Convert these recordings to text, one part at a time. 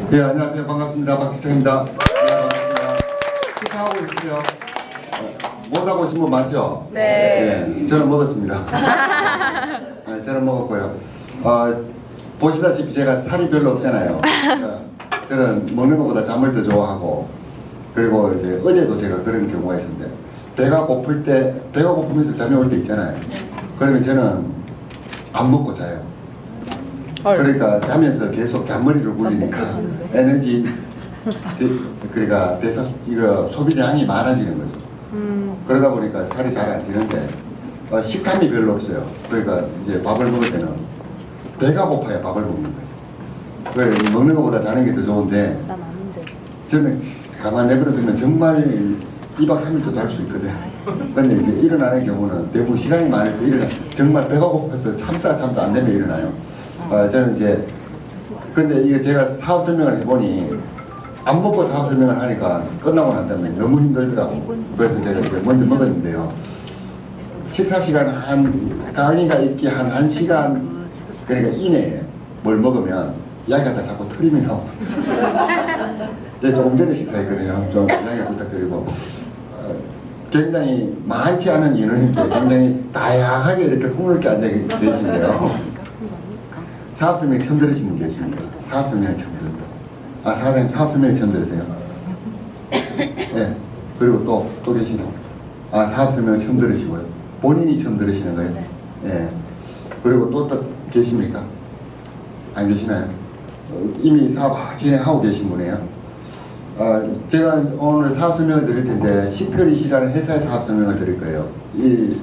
네, 안녕하세요. 반갑습니다. 박지창입니다. 네, 반갑습니다. 식사하고 있으세요? 못하고 오신 분 많죠? 네. 저는 먹었습니다. 네, 저는 먹었고요. 보시다시피 제가 살이 별로 없잖아요. 저는 먹는 것보다 잠을 더 좋아하고, 그리고 이제 어제도 제가 그런 경우가 있었는데, 배가 고프면서 잠이 올 때 있잖아요. 그러면 저는 안 먹고 자요. 그러니까 자면서 계속 잔머리를 굴리니까 에너지 그러니까 이거 소비량이 많아지는 거죠. 그러다 보니까 살이 잘 안 찌는데 식탐이 별로 없어요. 그러니까 이제 밥을 먹을 때는 배가 고파야 밥을 먹는 거죠. 왜 먹는 것보다 자는 게 더 좋은데 저는 가만 내버려두면 정말 2박 3일도 잘 수 있거든. 근데 이제 일어나는 경우는 대부분 시간이 많을 때 일어나 정말 배가 고파서 참다 안 되면 일어나요. 저는 이제 근데 이게 제가 사업 설명을 해보니 안 먹고 사업 설명을 하니까 끝나고 난 다음에 너무 힘들더라고. 그래서 제가 이제 먼저 먹었는데요. 식사 시간 강의가 있기 한 1시간 그러니까 이내에 뭘 먹으면 이야기하다 자꾸 틀림이 나와. 이제 조금 전에 식사했거든요. 좀 양해 부탁드리고 굉장히 많지 않은 인원인데 굉장히 다양하게 이렇게 폭넓게 앉아 계신데요. 사업 설명 처음 들으신 분 계십니까? 사업 설명 처음 듣는다. 사장님 사업 설명 처음 들으세요? 네. 그리고 또 계시나? 사업 설명 처음 들으시고요. 본인이 처음 들으시는 거예요? 네. 그리고 또 계십니까? 안 계시나요? 이미 사업 진행하고 계신 분이에요. 제가 오늘 사업 설명을 드릴 텐데 시크릿이라는 회사의 사업 설명을 드릴 거예요. 이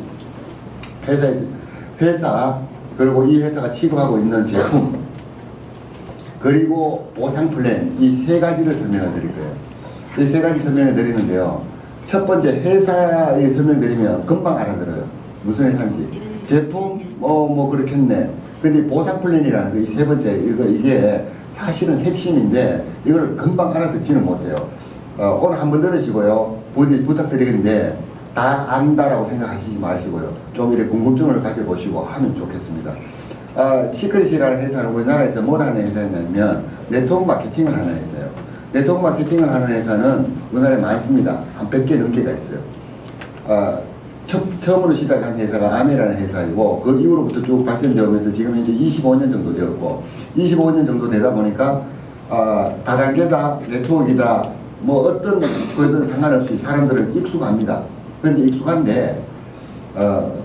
회사 그리고 이 회사가 취급하고 있는 제품 그리고 보상 플랜 이 세 가지를 설명을 드릴 거예요. 이 세 가지 설명을 드리는데요. 첫 번째 회사에 설명드리면 금방 알아들어요. 무슨 회사인지 제품 뭐 그렇겠네. 근데 보상 플랜이라는 거 이 세 번째 이게 사실은 핵심인데 이걸 금방 알아듣지는 못해요. 오늘 한번 들으시고요. 부탁드리겠는데 다 안다라고 생각하시지 마시고요. 좀 이렇게 궁금증을 가져보시고 하면 좋겠습니다. 시크릿이라는 회사는 우리나라에서 뭘 하는 회사냐면 네트워크 마케팅을 하는 회사예요. 네트워크 마케팅을 하는 회사는 우리나라에 많습니다. 한 100개 넘게가 있어요. 처음으로 시작한 회사가 아메라는 회사이고 그 이후로부터 쭉 발전되면서 지금 현재 25년 정도 되었고 25년 정도 되다 보니까 다단계다 네트워크이다 뭐 어떤 거든 상관없이 사람들은 익숙합니다. 그런데 익숙한데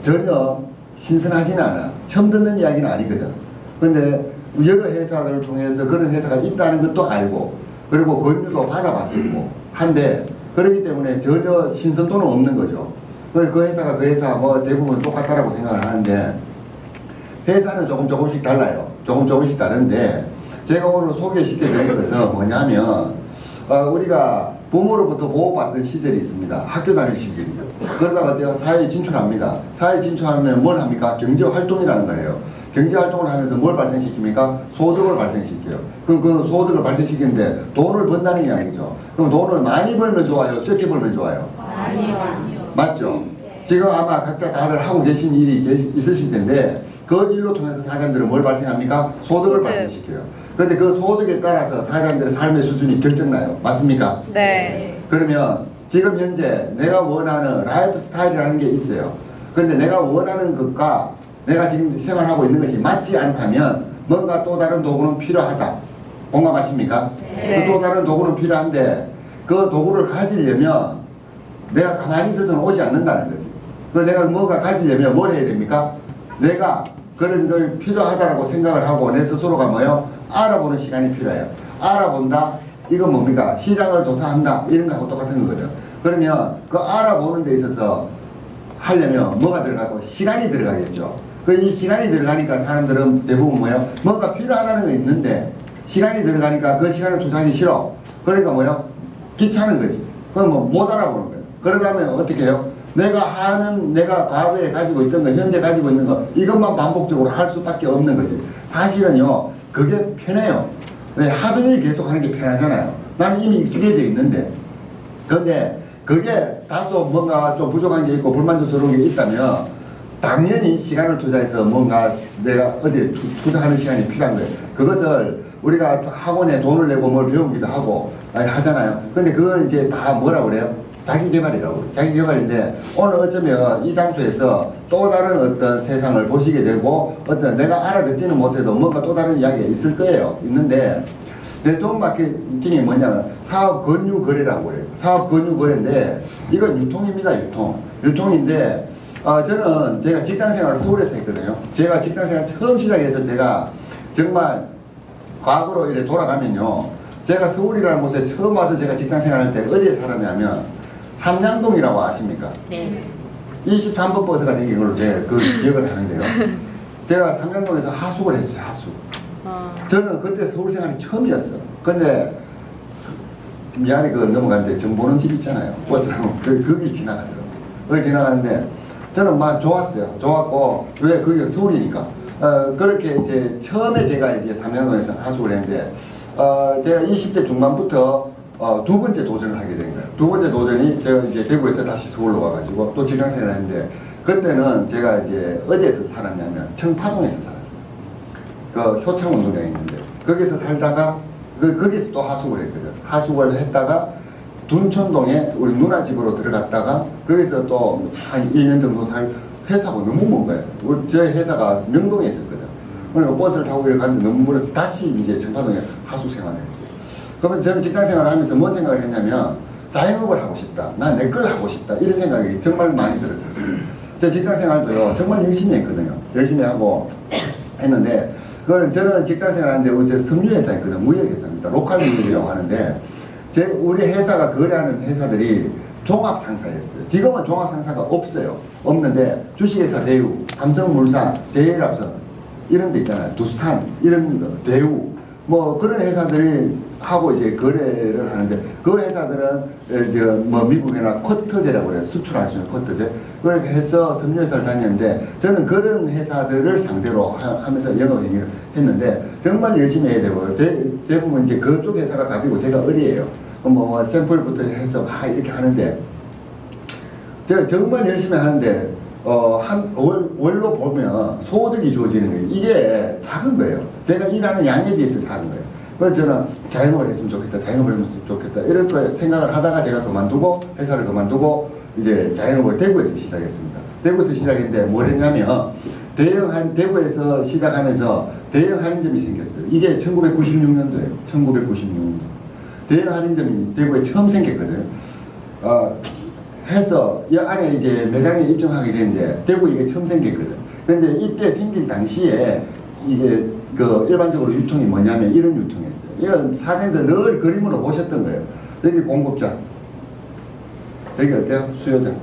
전혀 신선하지는 않아. 처음 듣는 이야기는 아니거든. 근데 여러 회사들을 통해서 그런 회사가 있다는 것도 알고 그리고 권유도 받아봤었고 한데 그렇기 때문에 전혀 신선도는 없는 거죠. 그 회사가 그 회사 뭐 대부분 똑같다라고 생각을 하는데 회사는 조금씩 달라요. 조금씩 다른데 제가 오늘 소개시켜 드릴 것은 뭐냐면 우리가 부모로부터 보호받는 시절이 있습니다. 학교 다닐 시절이죠. 그러다가 내가 사회에 진출합니다. 사회에 진출하면 뭘 합니까? 경제활동이라는 거예요. 경제활동을 하면서 뭘 발생시킵니까? 소득을 발생시켜요. 그럼 그 소득을 발생시키는데 돈을 번다는 이야기죠. 그럼 돈을 많이 벌면 좋아요? 적게 벌면 좋아요? 많이요. 맞죠? 지금 아마 각자 다들 하고 계신 일이 있으실 텐데 그 일로 통해서 사람들은 뭘 발생합니까? 소득을 발생시켜요. 그런데 그 소득에 따라서 사람들의 삶의 수준이 결정나요. 맞습니까? 네. 그러면 지금 현재 내가 원하는 라이프 스타일이라는 게 있어요. 그런데 내가 원하는 것과 내가 지금 생활하고 있는 것이 맞지 않다면 뭔가 또 다른 도구는 필요하다. 공감하십니까? 네. 그 또 다른 도구는 필요한데 그 도구를 가지려면 내가 가만히 있어서는 오지 않는다는 거지. 그 내가 뭔가 가지려면 뭘 해야 됩니까? 내가 그런 걸 필요하다라고 생각을 하고 내 스스로가 뭐요? 알아보는 시간이 필요해요. 알아본다? 이건 뭡니까? 시장을 조사한다? 이런 거하고 똑같은 거거든. 그러면 그 알아보는 데 있어서 하려면 뭐가 들어가고? 시간이 들어가겠죠. 그 이 시간이 들어가니까 사람들은 대부분 뭐예요? 뭔가 필요하다는 거 있는데 시간이 들어가니까 그 시간을 투자하기 싫어. 그러니까 뭐예요? 귀찮은 거지. 그럼 뭐 못 알아보는 거예요. 그러다면 어떻게 해요? 내가 과거에 가지고 있던 거, 현재 가지고 있는 거, 이것만 반복적으로 할 수밖에 없는 거지. 사실은요, 그게 편해요. 왜? 하던 일 계속 하는 게 편하잖아요. 나는 이미 익숙해져 있는데. 그런데 그게 다소 뭔가 좀 부족한 게 있고 불만족스러운 게 있다면 당연히 시간을 투자해서 뭔가 내가 어디에 투자하는 시간이 필요한 거예요. 그것을 우리가 학원에 돈을 내고 뭘 배우기도 하고 하잖아요. 근데 그건 이제 다 뭐라고 그래요? 자기 개발이라고 그래요. 자기 개발인데 오늘 어쩌면 이 장소에서 또 다른 어떤 세상을 보시게 되고 어떤 내가 알아듣지는 못해도 뭔가 또 다른 이야기가 있을 거예요. 있는데 네트워크 마케팅이 뭐냐, 사업 권유 거래라고 그래요. 사업 권유 거래인데 이건 유통입니다. 유통인데 저는 제가 직장생활을 서울에서 했거든요. 제가 직장생활 처음 시작했을 때가 정말 과거로 이렇게 돌아가면요, 제가 서울이라는 곳에 처음 와서 제가 직장생활할 때 어디에 살았냐면 삼양동이라고 아십니까? 네. 23번 버스가 생긴 걸로 제가 그 기억을 하는데요. 제가 삼양동에서 하숙을 했어요. 하숙. 저는 그때 서울 생활이 처음이었어. 근데 미안해 넘어가는데 정보는 집 있잖아요. 버스랑 거길 지나가더라고. 거길 지나가는데 저는 막 좋았어요. 좋았고 왜 그게 서울이니까. 그렇게 이제 처음에 제가 이제 삼양동에서 하숙을 했는데 제가 20대 중반부터 두 번째 도전을 하게 된 거예요. 두 번째 도전이 제가 이제 대구에서 다시 서울로 와가지고 또 직장생활을 했는데 그때는 제가 이제 어디에서 살았냐면 청파동에서 살았어요. 그 효창 운동장에 있는데 거기서 살다가 거기서 또 하숙을 했거든. 하숙을 했다가 둔촌동에 우리 누나 집으로 들어갔다가 거기서 또 한 1년 정도 회사가 너무 먼 거예요. 저희 회사가 명동에 있었거든. 그러니까 버스를 타고 이렇게 갔는데 너무 멀어서 다시 이제 청파동에 하숙 생활을 했어요. 그러면 저는 직장 생활을 하면서 뭔 생각을 했냐면 자영업을 하고 싶다. 난 내 걸 하고 싶다. 이런 생각이 정말 많이 들었었어요. 제 직장 생활도요, 정말 열심히 했거든요. 열심히 하고 했는데 그거는 저는 직장 생활 하는데 우리 섬유회사 있거든요. 무역회사입니다. 로컬 무역이라고 하는데 우리 회사가 거래하는 회사들이 종합상사였어요. 지금은 종합상사가 없어요. 없는데 주식회사 대우, 삼성물산, 제일합선 이런 데 있잖아요. 두산 이런 거, 대우 뭐 그런 회사들이 하고 이제 거래를 하는데 그 회사들은 뭐 미국이나 쿼터제라고 그래요. 수출할 수 있는 쿼터제. 그렇게 해서 섬유회사를 다녔는데 저는 그런 회사들을 상대로 하면서 영업 행위를 했는데 정말 열심히 해야 되고요. 대부분 이제 그쪽 회사가 갑이고 제가 을이에요. 뭐 샘플부터 해서 막 이렇게 하는데 제가 정말 열심히 하는데 한 월로 보면 소득이 주어지는 거예요. 이게 작은 거예요. 제가 일하는 양에 비해서 작은 거예요. 그래서 저는 자영업을 했으면 좋겠다, 자영업을 했으면 좋겠다 이렇게 생각을 하다가 제가 그만두고 회사를 그만두고 이제 자영업을 대구에서 시작했습니다. 대구에서 시작했는데 뭘 했냐면 대구에서 시작하면서 대형 할인점이 생겼어요. 이게 1996년도예요. 1996년도. 대형 할인점이 대구에 처음 생겼거든요. 해서 이 안에 이제 매장에 입점하게 되는데 대구에 이게 처음 생겼거든. 근데 이때 생길 당시에 이게 일반적으로 유통이 뭐냐면 이런 유통이었어요. 이건 사장님들 늘 그림으로 보셨던 거예요. 여기 공급장, 여기 어때요? 수요장.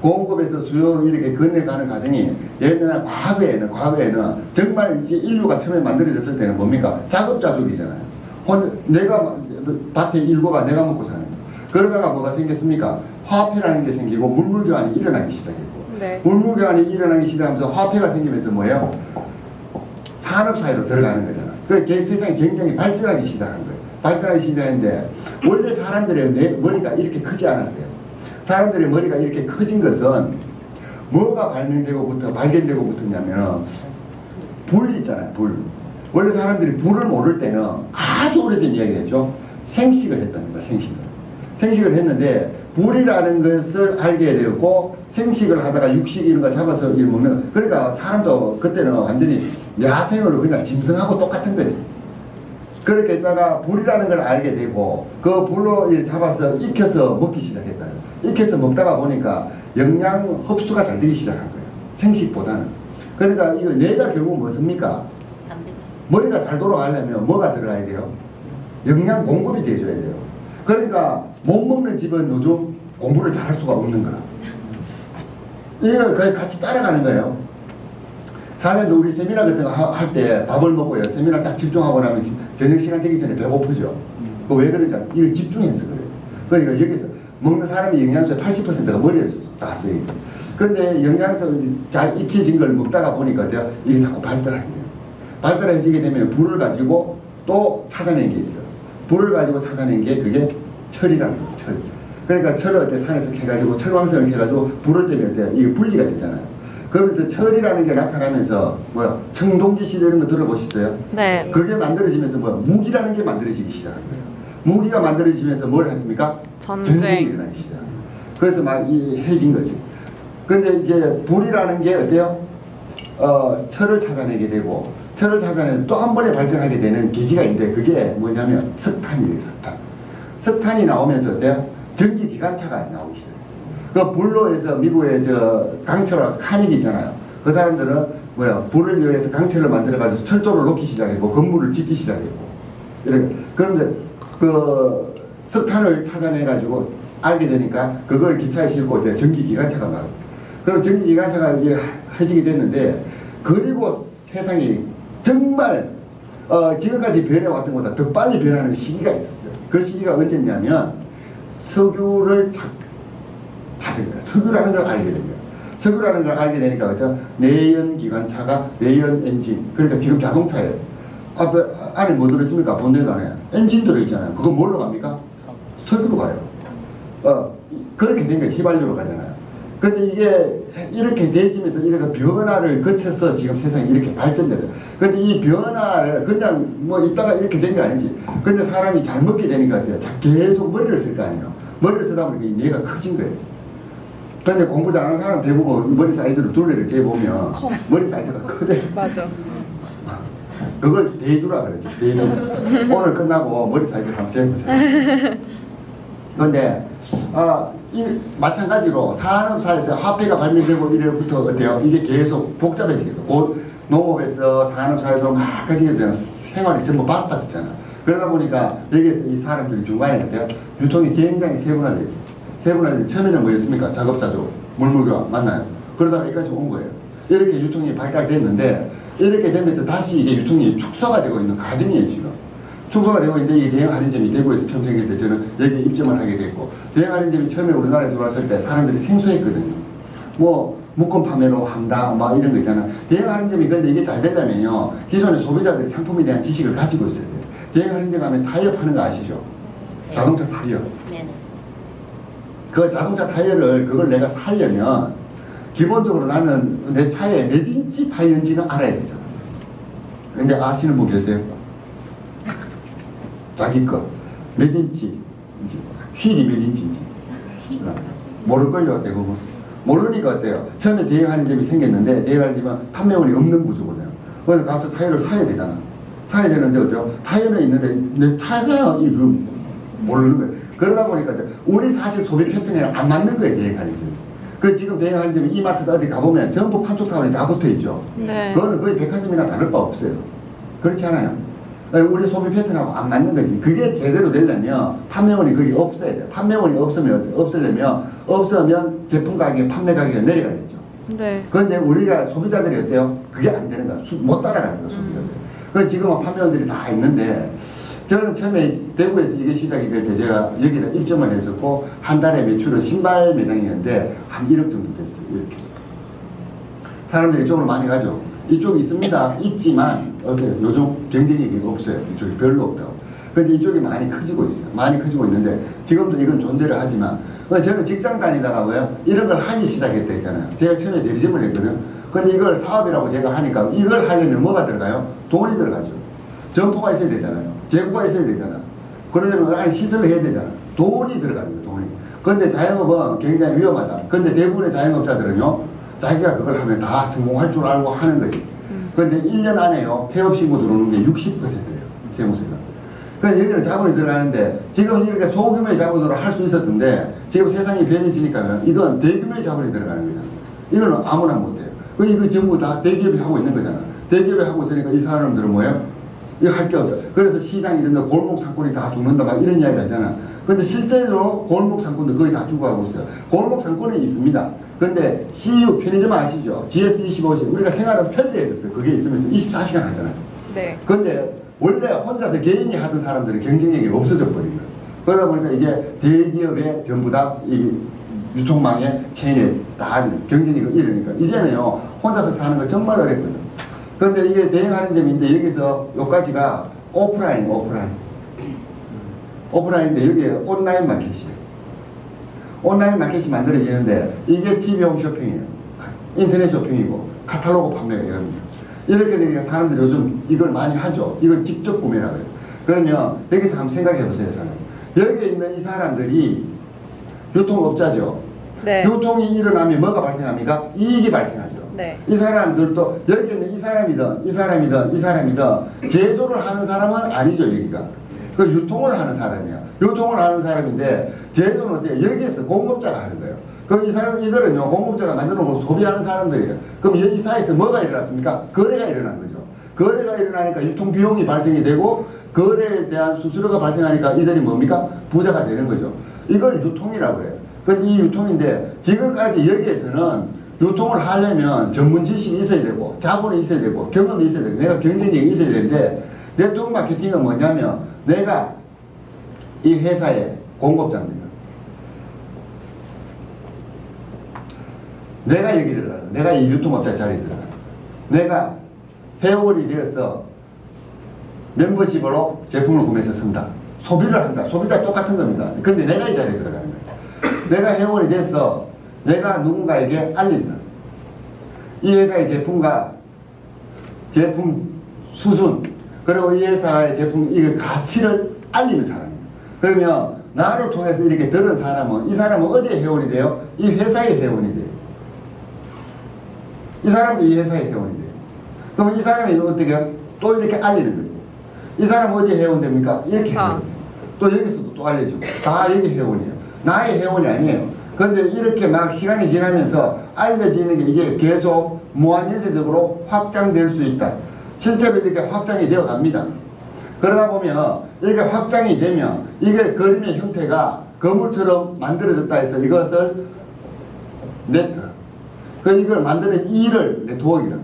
공급에서 수요 이렇게 건너가는 과정이 옛날 과거에는 정말 이제 인류가 처음에 만들어졌을 때는 뭡니까? 작업자족이잖아요. 내가 밭에 일고가 내가 먹고 사는 거예요. 그러다가 뭐가 생겼습니까? 화폐라는 게 생기고 물물교환이 일어나기 시작했고 네. 물물교환이 일어나기 시작하면서 화폐가 생기면서 뭐예요? 산업사회로 들어가는 거잖아. 그 세상이 굉장히 발전하기 시작한 거예요. 발전하기 시작했는데 원래 사람들의 머리가 이렇게 크지 않았대요. 사람들의 머리가 이렇게 커진 것은 뭐가 발견되고부터냐면 불 있잖아요. 불. 원래 사람들이 불을 모를 때는 아주 오래전 이야기겠죠. 생식을 했답니다. 생식을 했는데 불이라는 것을 알게 되었고 생식을 하다가 육식 이런 거 잡아서 일 먹는, 그러니까 사람도 그때는 완전히 야생으로 그냥 짐승하고 똑같은 거지. 그렇게 했다가 불이라는 걸 알게 되고 그 불로 잡아서 익혀서 먹기 시작했다. 익혀서 먹다가 보니까 영양 흡수가 잘 되기 시작한 거예요. 생식보다는. 그러니까 이거 뇌가 결국 무엇입니까? 머리가 잘 돌아가려면 뭐가 들어가야 돼요? 영양 공급이 돼줘야 돼요. 그러니까 못 먹는 집은 요즘 공부를 잘 할 수가 없는 거라. 이거 같이 따라가는 거예요. 사장님도 우리 세미나 같은 거 할 때 밥을 먹고요. 세미나 딱 집중하고 나면 저녁 시간 되기 전에 배고프죠. 그 왜 그러냐? 이거 집중해서 그래요. 그러니까 여기서 먹는 사람의 영양소의 80%가 머리에서 다 쓰여요. 근데 영양소 잘 익혀진 걸 먹다가 보니까 이게 자꾸 발달하게 돼요. 발달해지게 되면 불을 가지고 또 찾아낸 게 있어요. 불을 가지고 찾아낸 게 그게 철이라는 거예요. 철. 그러니까 철을 어때 산에서 캐가지고 철광석을 캐가지고 불을 때면 어때요? 이게 분리가 되잖아요. 그러면서 철이라는 게 나타나면서 뭐야 청동기 시대 이런 거 들어보셨어요? 네. 그게 만들어지면서 뭐야 무기라는 게 만들어지기 시작한 거예요. 무기가 만들어지면서 뭘 했습니까? 전쟁이 일어나기 시작. 그래서 막 해진 거지. 근데 이제 불이라는 게 어때요? 철을 찾아내게 되고 철을 찾아내서 또 한 번에 발전하게 되는 계기가 있는데 그게 뭐냐면 석탄이래요. 석탄이 나오면서 어때요? 전기기관차가 나오기 시작해요. 그 불로 해서 미국의 강철 카닉 있잖아요. 그 사람들은 뭐야 불을 이용해서 강철을 만들어가지고 철도를 놓기 시작했고 건물을 짓기 시작했고 이렇게. 그런데 그 석탄을 찾아내가지고 알게 되니까 그걸 기차에 싣고 이제 전기기관차가 나와요. 그럼 전기기관차가 이게 해지게 됐는데 그리고 세상이 정말 지금까지 변해왔던 것보다 더 빨리 변하는 시기가 있었어요. 그 시기가 언제냐면 석유를 찾은 거야. 석유라는 걸 알게 된 거야. 석유라는 걸 알게 되니까 어떤 내연 기관차가 내연 엔진. 그러니까 지금 자동차에 안에 뭐 들어있습니까? 본네트 안에 엔진 들어있잖아요. 그거 뭘로 갑니까? 석유로 가요. 그렇게 된 거예요. 휘발유로 가잖아요. 근데 이게 이렇게 되지면서 이렇게 변화를 거쳐서 지금 세상이 이렇게 발전돼요. 근데 이 변화를 그냥 뭐 있다가 이렇게 된 게 아니지. 근데 사람이 잘 먹게 되니까 어때요? 계속 머리를 쓸 거 아니에요. 머리를 쓰다 보니까 뇌가 커진 거예요. 근데 공부 잘하는 사람 대부분 머리 사이즈를 둘레를 재보면 머리 사이즈가 크대. 맞아. 그걸 대두라 그러지. 대두. 오늘 끝나고 머리 사이즈 한번 재보세요. 그런데 마찬가지로 산업사에서 화폐가 발명되고 이래부터 어때요? 이게 계속 복잡해지게 돼. 곧 농업에서 산업사에서 막 가지게 되면 생활이 전부 바빠졌잖아. 그러다 보니까 여기에서 이 사람들이 중간에 어때요? 유통이 굉장히 세분화돼요. 세분화돼. 처음에는 뭐였습니까? 작업자죠. 물물과 만나요. 그러다가 여기까지 온 거예요. 이렇게 유통이 발달됐는데 이렇게 되면서 다시 이게 유통이 축소가 되고 있는 과정이에요 지금. 축소가 되고 있는데 이게 대형 할인점이 대구에서 처음 생길 때 저는 여기 입점을 하게 됐고 대형 할인점이 처음에 우리나라에 들어왔을 때 사람들이 생소했거든요. 뭐 묶음 판매로 한다 막 이런 거 있잖아. 대형 할인점이 근데 이게 잘 되려면요 기존의 소비자들이 상품에 대한 지식을 가지고 있어야 돼요. 대형 할인점 가면 타이어 파는 거 아시죠? 자동차 타이어. 그 자동차 타이어를 그걸 내가 사려면 기본적으로 나는 내 차에 몇 인치 타이어인지는 알아야 되잖아. 근데 아시는 분 계세요? 자기 거 몇 인치 휠이 몇 인치인지 모를걸요 대부분. 모르니까 어때요? 처음에 대형 할인점이 생겼는데 대형 할인점은 판매원이 없는 구조거든요. 그래서 가서 타이어를 사야 되잖아. 사야 되는데 어때요? 타이어는 있는데 내 차가 모르는 거예요. 그러다 보니까 우리 사실 소비 패턴이랑 안 맞는 거예요 대형 할인점. 그 지금 대형 할인점 이마트 어디 가보면 전부 판촉 사원이 다 붙어 있죠. 네. 그거는 거의 백화점이나 다를 바 없어요. 그렇지 않아요? 우리 소비 패턴하고 안 맞는 거지. 그게 제대로 되려면 판매원이 거기 없어야 돼요. 판매원이 없으면 제품 가격, 판매 가격이 내려가겠죠. 네. 그런데 우리가 소비자들이 어때요? 그게 안 되는 거야. 못 따라가는 거야, 소비자들. 그래서 지금은 판매원들이 다 있는데 저는 처음에 대구에서 이게 시작이 될 때 제가 여기다 입점을 했었고 한 달에 매출은 신발 매장이었는데 한 1억 정도 됐어요. 이렇게. 사람들이 이쪽으로 많이 가죠. 이쪽이 있습니다. 있지만 요즘 경쟁력이 없어요. 이쪽이 별로 없다고. 근데 이쪽이 많이 커지고 있어요. 많이 커지고 있는데 지금도 이건 존재를 하지만 저는 직장 다니다가 뭐요? 이런 걸 하기 시작했다 했잖아요. 제가 처음에 대리점을 했거든요. 근데 이걸 사업이라고 제가 하니까 이걸 하려면 뭐가 들어가요? 돈이 들어가죠. 점포가 있어야 되잖아요. 재고가 있어야 되잖아. 그러려면 안에 시설을 해야 되잖아. 돈이 들어가는 거예요. 돈이. 근데 자영업은 굉장히 위험하다. 근데 대부분의 자영업자들은요. 자기가 그걸 하면 다 성공할 줄 알고 하는 거지. 그런데 1년 안에요. 폐업 신고 들어오는 게 60%예요. 세무세가. 그래서 여기는 자본이 들어가는데 지금은 이렇게 소규모의 자본으로 할 수 있었던데 지금 세상이 변해지니까 이건 대규모의 자본이 들어가는 거잖아. 이거는 아무나 못해요. 이거 전부 다 대기업이 하고 있는 거잖아. 대기업이 하고 있으니까 이 사람들은 뭐예요? 이거 할 게 없어. 그래서 시장 이런 데 골목 상권이 다 죽는다 막 이런 이야기가 있잖아. 근데 실제로 골목 상권도 거의 다 죽어가고 있어요. 골목 상권은 있습니다. 근데 CU 편의점 아시죠? GS25시 우리가 생활은 편리해졌어요. 그게 있으면서 24시간 하잖아요. 네. 근데 원래 혼자서 개인이 하던 사람들은 경쟁력이 없어져 버린 거예요. 그러다 보니까 이게 대기업의 전부 다 이 유통망의 체인에 다 경쟁력을 잃으니까 이제는요 혼자서 사는 거 정말 어렵거든. 그런데 이게 대형 할인점인데 여기서 여기까지가 오프라인인데 여기에 온라인 마켓이에요. 온라인 마켓이 만들어지는데 이게 TV 홈쇼핑이에요. 인터넷 쇼핑이고 카탈로그 판매가 이겁니다. 이렇게 되니까 사람들이 요즘 이걸 많이 하죠. 이걸 직접 구매라고 해요. 그러면 여기서 한번 생각해 보세요. 여기에 있는 이 사람들이 유통업자죠. 네. 유통이 일어나면 뭐가 발생합니까? 이익이 발생하죠. 네. 이 사람들도 여기 있는 이 사람이든 제조를 하는 사람은 아니죠. 여기가 그 유통을 하는 사람이야. 유통을 하는 사람인데 제조는 어때요? 여기에서 공급자가 하는 거예요. 그럼 이들은요, 공급자가 만들어 놓고 소비하는 사람들이에요. 그럼 이 사이에서 뭐가 일어났습니까? 거래가 일어난 거죠. 거래가 일어나니까 유통 비용이 발생이 되고 거래에 대한 수수료가 발생하니까 이들이 뭡니까? 부자가 되는 거죠. 이걸 유통이라고 그래요. 그 이 유통인데 지금까지 여기에서는 유통을 하려면 전문 지식이 있어야 되고 자본이 있어야 되고 경험이 있어야 되고 내가 경쟁력이 있어야 되는데 네트워크 마케팅은 뭐냐면 내가 이 회사의 공급자입니다. 내가 여기 들어가요. 내가 이 유통업자 자리에 들어가요. 내가 회원이 되어서 멤버십으로 제품을 구매해서 쓴다. 소비를 한다. 소비자 똑같은 겁니다. 근데 내가 이 자리에 들어가는 거예요. 내가 회원이 돼서 내가 누군가에게 알린다. 이 회사의 제품과 제품 수준 그리고 이 회사의 제품 이 가치를 알리는 사람이에요. 그러면 나를 통해서 이렇게 들은 사람은 이 사람은 어디에 회원이 돼요? 이 회사의 회원이 돼요. 이 사람도 이 회사의 회원이 돼요. 그러면 이 사람이 어떻게 해요? 또 이렇게 알리는 거죠. 이 사람 어디에 회원됩니까? 이렇게 회원돼요. 또 여기서도 또 알려주고 다 여기 회원이에요. 나의 회원이 아니에요. 그런데 이렇게 막 시간이 지나면서 알려지는 게 이게 계속 무한연쇄적으로 확장될 수 있다. 실제로 이렇게 확장이 되어 갑니다. 그러다 보면 이렇게 확장이 되면 이게 그림의 형태가 거물처럼 만들어졌다 해서 이것을 네트. 이걸 만드는 일을 네트워크라고.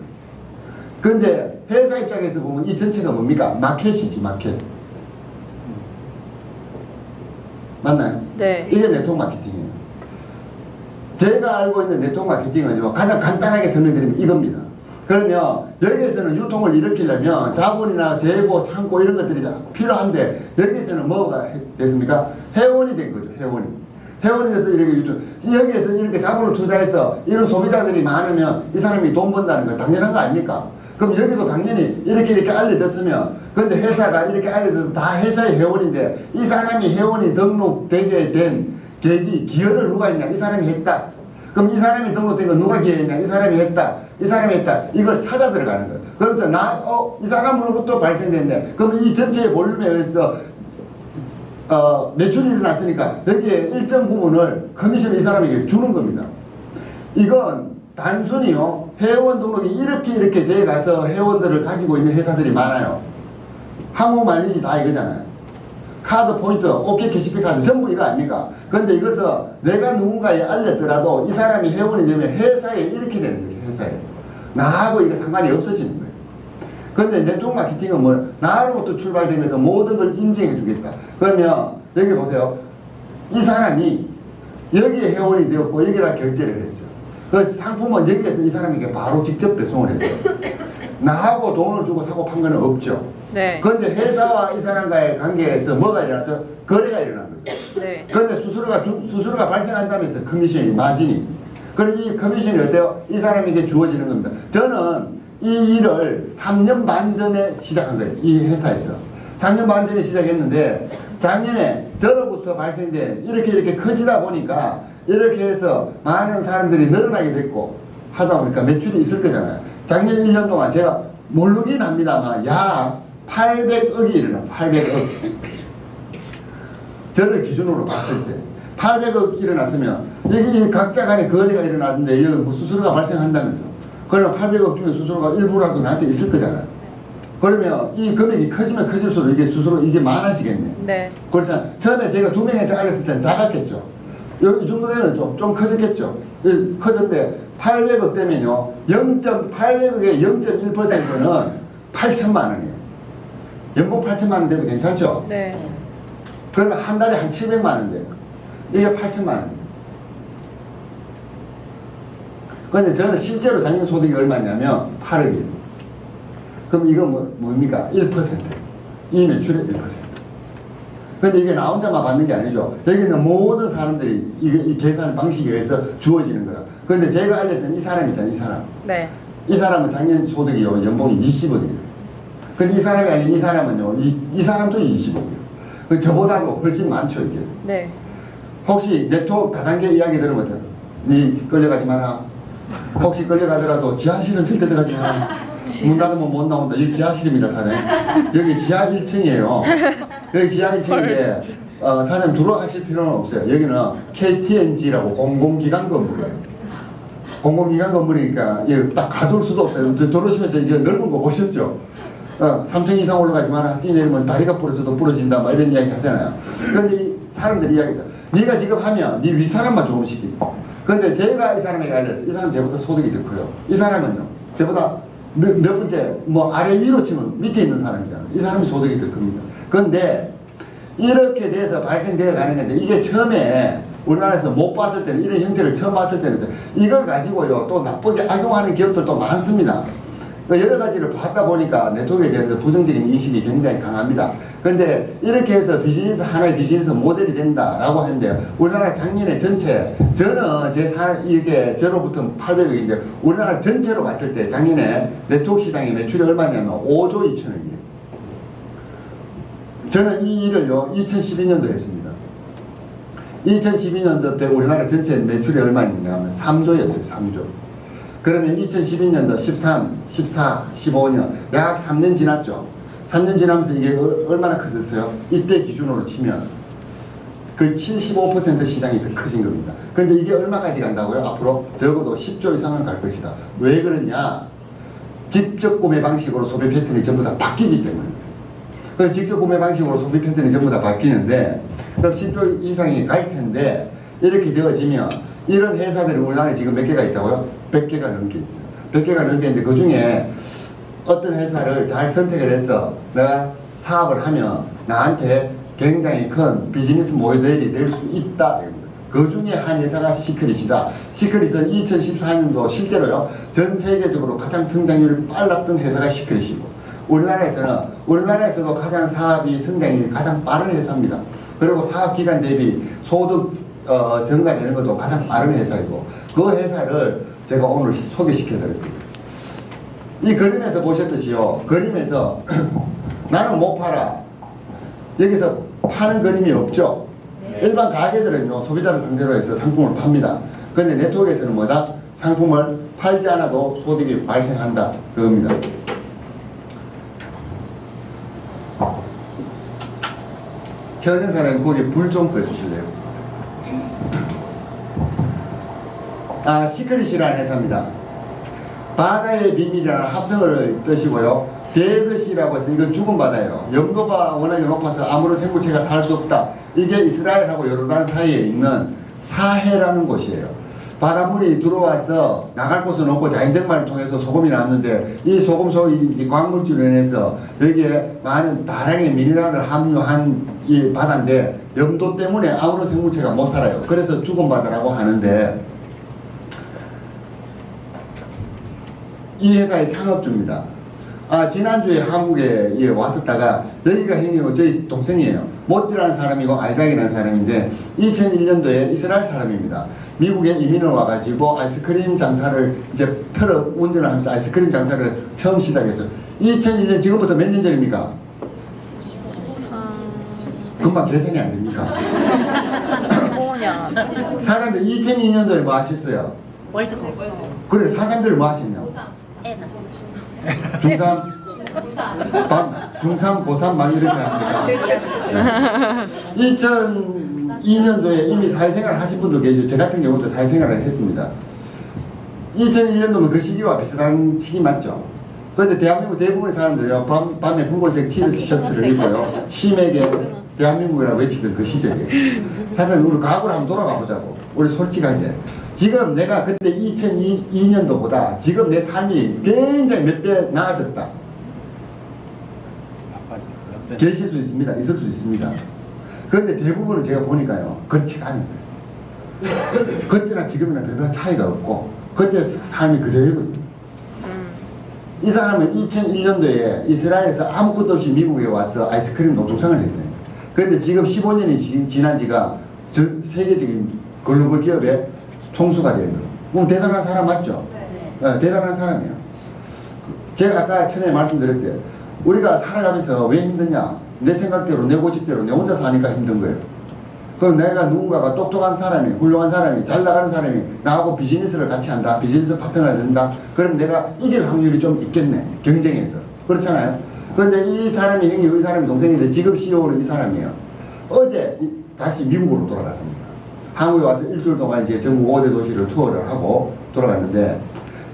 근데 회사 입장에서 보면 이 전체가 뭡니까? 마켓이지, 마켓. 맞나요? 네. 이게 네트워크 마케팅이에요. 제가 알고 있는 네트워크 마케팅은요, 가장 간단하게 설명드리면 이겁니다. 그러면 여기에서는 유통을 일으키려면 자본이나 재고, 창고 이런 것들이 필요한데 여기에서는 뭐가 됐습니까? 회원이 된 거죠, 회원이. 회원이 돼서 이렇게 유통, 여기에서 이렇게 자본을 투자해서 이런 소비자들이 많으면 이 사람이 돈 번다는 거 당연한 거 아닙니까? 그럼 여기도 당연히 이렇게 알려졌으면, 근데 회사가 이렇게 알려져서 다 회사의 회원인데 이 사람이 회원이 등록되게 된 계기, 기여를 누가 했냐? 이 사람이 했다. 그럼 이 사람이 등록된 건 누가 기여했냐? 이 사람이 했다. 이 사람이 했다. 이걸 찾아 들어가는 거예요. 그래서 이 사람으로부터 발생됐네. 그럼 이 전체의 볼륨에 의해서 매출이 일어났으니까 여기에 일정 부분을 커미션을 이 사람에게 주는 겁니다. 이건 단순히요, 회원 등록이 이렇게 돼 가서 회원들을 가지고 있는 회사들이 많아요. 항공 마일리지 다 이거잖아요. 카드 포인트, OK 캐시백 카드 전부 이거 아닙니까? 그런데 이것을 내가 누군가에 알렸더라도 이 사람이 회원이 되면 회사에 이렇게 되는 거죠. 회사에. 나하고 이게 상관이 없어지는 거예요. 그런데 네트워크 마케팅은 뭐 나로부터 출발된 것에서 모든 걸 인정해 주겠다. 그러면 여기 보세요. 이 사람이 여기에 회원이 되었고 여기다 결제를 했어요. 그 상품은 여기에서 이 사람에게 바로 직접 배송을 했어요. 나하고 돈을 주고 사고 판 거는 없죠. 네. 그런데 회사와 이 사람과의 관계에서 뭐가 일어나서 거래가 일어난 거죠. 네. 그런데 수수료가 발생한다면서 커미션이, 마진이. 그럼 이 커미션이 어때요? 이 사람에게 주어지는 겁니다. 저는 이 일을 3년 반 전에 시작한 거예요. 이 회사에서. 3년 반 전에 시작했는데 작년에 저로부터 발생된 이렇게 커지다 보니까 이렇게 해서 많은 사람들이 늘어나게 됐고 하다 보니까 매출이 있을 거잖아요. 작년 1년 동안 제가 모르긴 합니다만 약 800억이 일어나. 800억. 저를 기준으로 봤을 때 800억 일어났으면 여기 각자 간에 거래가 일어났는데 여기 뭐 수수료가 발생한다면서, 그러면 800억 중에 수수료가 일부라도 나한테 있을 거잖아요. 그러면 이 금액이 커지면 커질수록 이게 수수료 이게 많아지겠네. 네. 그래서 처음에 제가 2명한테 알렸을 때는 작았겠죠. 이 정도 되면 좀 커졌겠죠. 커졌는데 800억 되면요, 800억의 0.1%는 8천만 원이에요. 연봉 8천만 원 돼도 괜찮죠? 네. 그러면 한 달에 한 700만 원 돼요. 이게 8천만 원. 그런데 저는 실제로 작년 소득이 얼마냐면 8억이에요. 그럼 이거 뭡니까? 1%. 이 매출의 1%. 근데 이게 나 혼자만 받는 게 아니죠. 여기는 모든 사람들이 이 계산 방식에 의해서 주어지는 거야. 근데 제가 알렸던 이 사람 있잖아요, 이 사람. 네. 이 사람은 작년 소득이요, 연봉이 20억이에요. 근데 이 사람이 아닌 이 사람은요, 이 사람도 20억이에요. 저보다도 훨씬 많죠, 이게. 네. 혹시 네트워크 다단계 이야기 들으면 어때요? 니 끌려가지 마라. 혹시 끌려가더라도 지하실은 절대 들어가지 마라. 문 닫으면 못 나온다. 여기 지하실입니다, 사장님. 여기 지하 1층이에요. 여기 지하 1층인데 사장님 들어가실 필요는 없어요. 여기는 KTNG라고 공공기관 건물이에요. 공공기관 건물이니까 여기 딱 가둘 수도 없어요. 들어오시면서 이제 넓은 거 보셨죠? 3층 이상 올라가지 마라. 뛰내리면 다리가 부러져도 부러진다. 막 이런 이야기 하잖아요. 그런데 이 사람들이 이야기죠. 네가 지금 하면 네 윗사람만 조금 시키고. 그런데 제가 이 사람에게 알렸어요. 이 사람 저보다 소득이 더 커요. 이 사람은요. 저보다 몇 번째, 뭐 아래 위로 치면 밑에 있는 사람이잖아요. 이 사람이 소득이 더 큽니다. 그런데 이렇게 돼서 발생되어 가는 건데 이게 처음에 우리나라에서 못 봤을 때는 이런 형태를 처음 봤을 때는 이걸 가지고요 또 나쁘게 악용하는 기업들도 많습니다. 여러 가지를 봤다 보니까 네트워크에 대해서 부정적인 인식이 굉장히 강합니다. 그런데 이렇게 해서 비즈니스 하나의 비즈니스 모델이 된다라고 하는데 우리나라 작년에 전체 저는 이게 저로부터 800억인데 우리나라 전체로 봤을 때 작년에 네트워크 시장의 매출이 얼마냐면 5조 2천억이에요. 저는 이 일을요 2012년도에 했습니다. 2012년도 때 우리나라 전체 매출이 얼마냐면 3조였어요. 3조. 그러면 2012년도 13, 14, 15년 약 3년 지났죠. 3년 지나면서 이게 얼마나 커졌어요? 이때 기준으로 치면 그 75% 시장이 더 커진 겁니다. 그런데 이게 얼마까지 간다고요? 앞으로 적어도 10조 이상은 갈 것이다. 왜 그러냐? 직접 구매 방식으로 소비 패턴이 전부 다 바뀌기 때문에. 그 직접 구매 방식으로 소비 패턴이 전부 다 바뀌는데 그럼 10조 이상이 갈 텐데 이렇게 되어지면 이런 회사들이 우리나라에 지금 몇 개가 있다고요? 100개가 넘게 있어요. 100개가 넘게 있는데 그 중에 어떤 회사를 잘 선택을 해서 내가 사업을 하면 나한테 굉장히 큰 비즈니스 모델이 될 수 있다. 그 중에 한 회사가 시크릿이다. 시크릿은 2014년도 실제로요 전 세계적으로 가장 성장률이 빨랐던 회사가 시크릿이고 우리나라에서도 가장 사업이 성장이 가장 빠른 회사입니다. 그리고 사업 기간 대비 소득 증가되는 것도 가장 빠른 회사이고 그 회사를 제가 오늘 소개시켜 드릴 겁니다. 이 그림에서 보셨듯이요. 그림에서 나는 못 팔아. 여기서 파는 그림이 없죠. 네. 일반 가게들은요 소비자를 상대로 해서 상품을 팝니다. 그런데 네트워크에서는 뭐다? 상품을 팔지 않아도 소득이 발생한다. 그겁니다. 최은영 사장님 거기 불 좀 꺼주실래요? 시크릿이라는 회사입니다. 바다의 비밀이라는 합성어를 뜻이고요. 베드시라고 해서 이건 죽은 바다예요. 염도가 워낙에 높아서 아무런 생물체가 살 수 없다. 이게 이스라엘하고 요르단 사이에 있는 사해라는 곳이에요. 바닷물이 들어와서 나갈 곳은 없고 자연적만을 통해서 소금이 남는데 이 소금 속의 광물질로 인해서 여기에 많은 다량의 미네랄을 함유한 이 바다인데 염도 때문에 아무런 생물체가 못 살아요. 그래서 죽은 바다라고 하는데 이 회사의 창업주입니다. 지난주에 한국에 왔었다가 여기가 형이고 저희 동생이에요. 모띠라는 사람이고 아이작이라는 사람인데 2001년도에 이스라엘 사람입니다. 미국에 이민을 와가지고 아이스크림 장사를 이제 트럭 운전을 하면서 아이스크림 장사를 처음 시작했어요. 2001년 지금부터 몇 년 전입니까? 금방 계산이 안 됩니까? 15년. 사장들 2002년도에 뭐 하셨어요? 월드컵. 그래 사장들 뭐 하셨냐? 중3? 중3, 고3 막 이렇게 합니다. 2002년도에 이미 사회생활 하신 분도 계시고 저 같은 경우도 사회생활을 했습니다. 2001년도면 그 시기와 비슷한 시기 맞죠? 그런데 대한민국 대부분의 사람들이요 밤에 붉은색 티셔츠를 입고요 치맥에 대한민국이라고 외치던 그 시절이에요. 사실 우리 과거로 한번 돌아가 보자고. 우리 솔직하게 지금 내가 그때 2002년도보다 지금 내 삶이 굉장히 몇 배 나아졌다. 계실 수 있습니다. 있을 수 있습니다. 그런데 대부분은 제가 보니까요 그렇지가 않은 거예요. 그때나 지금이나 별반 차이가 없고 그때 삶이 그대로 이 사람은 2001년도에 이스라엘에서 아무것도 없이 미국에 와서 아이스크림 노동상을 했네. 그런데 지금 15년이 지난 지가 세계적인 글로벌 기업의 총수가 되는 거예요. 그럼 대단한 사람 맞죠? 대단한 사람이에요. 제가 아까 처음에 말씀드렸대요. 우리가 살아가면서 왜 힘드냐? 내 생각대로, 내 고집대로, 내 혼자 사니까 힘든 거예요. 그럼 내가 누군가가 똑똑한 사람이, 훌륭한 사람이, 잘 나가는 사람이 나하고 비즈니스를 같이 한다. 비즈니스 파트너가 된다. 그럼 내가 이길 확률이 좀 있겠네. 경쟁에서. 그렇잖아요. 그런데 이 사람이 형이 우리 사람이 동생인데 지금 CEO는 이 사람이에요. 어제 다시 미국으로 돌아갔습니다. 한국에 와서 일주일 동안 이제 전국 5대 도시를 투어를 하고 돌아갔는데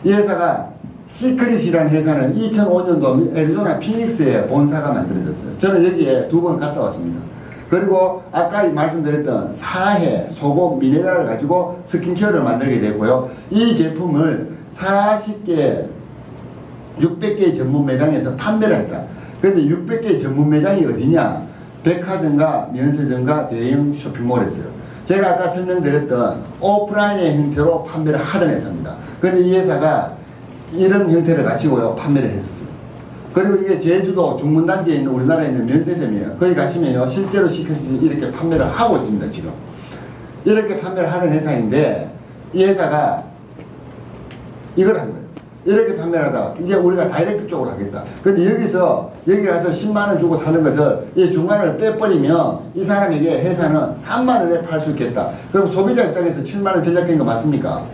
이 회사가 시크릿이라는 회사는 2005년도 애리조나 피닉스에 본사가 만들어졌어요. 저는 여기에 2번 갔다 왔습니다. 그리고 아까 말씀드렸던 사해, 소금, 미네랄을 가지고 스킨케어를 만들게 됐고요. 이 제품을 40개, 600개의 전문 매장에서 판매를 했다. 그런데 600개의 전문 매장이 어디냐? 백화점과 면세점과 대형 쇼핑몰이었어요. 제가 아까 설명드렸던 오프라인의 형태로 판매를 하던 회사입니다. 그런데 이 회사가 이런 형태를 가지고요 판매를 했었어요. 그리고 이게 제주도 중문단지에 있는 우리나라에 있는 면세점이에요. 거기 가시면요 실제로 시크릿이 이렇게 판매를 하고 있습니다. 지금 이렇게 판매를 하는 회사인데 이 회사가 이걸 한 거예요. 이렇게 판매를 하다가 이제 우리가 다이렉트 쪽으로 하겠다. 근데 여기 가서 10만원 주고 사는 것을 이 중간을 빼버리면 이 사람에게 회사는 3만원에 팔 수 있겠다. 그럼 소비자 입장에서 7만원 전략된 거 맞습니까?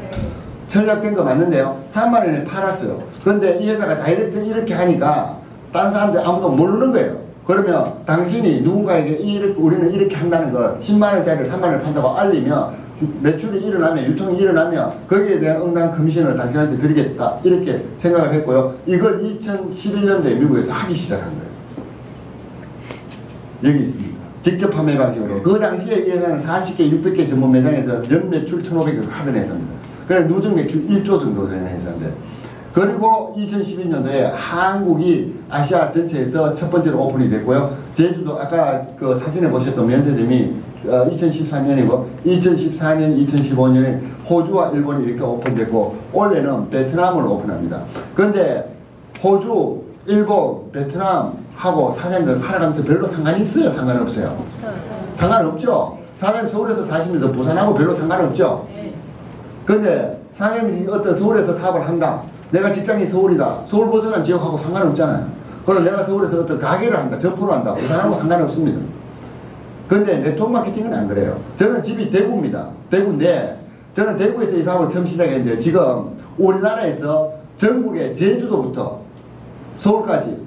전략된 거 맞는데요. 3만원에 팔았어요. 그런데 이 회사가 다이렉트 이렇게 하니까 다른 사람들 아무도 모르는 거예요. 그러면 당신이 누군가에게 우리는 이렇게 한다는 걸 10만원짜리를 3만원에 판다고 알리면 매출이 일어나면 유통이 일어나면 거기에 대한 응당 커미션을 당신한테 드리겠다 이렇게 생각을 했고요. 이걸 2011년도에 미국에서 하기 시작한 거예요. 여기 있습니다. 직접 판매 방식으로. 그 당시에 이 회사는 40개, 600개 전문 매장에서 연 매출 1,500억 하던 회사입니다. 그래서 누적 매출 1조 정도 되는 회사인데 그리고 2012년도에 한국이 아시아 전체에서 첫 번째로 오픈이 됐고요. 제주도 아까 그 사진에 보셨던 면세점이 2013년이고 2014년, 2015년에 호주와 일본이 이렇게 오픈됐고 올해는 베트남을 오픈합니다. 그런데 호주, 일본, 베트남하고 사장님들 살아가면서 별로 상관이 있어요? 상관없어요? 상관없죠? 사장님 서울에서 사시면서 부산하고 별로 상관없죠? 그런데 사장님이 어떤 서울에서 사업을 한다. 내가 직장이 서울이다. 서울 벗어난 지역하고 상관없잖아요. 그럼 내가 서울에서 어떤 가게를 한다. 점포를 한다. 부산하고 상관없습니다. 근데 네트워크 마케팅은 안 그래요. 저는 집이 대구입니다. 대구인데 저는 대구에서 이 사업을 처음 시작했는데 지금 우리나라에서 전국의 제주도부터 서울까지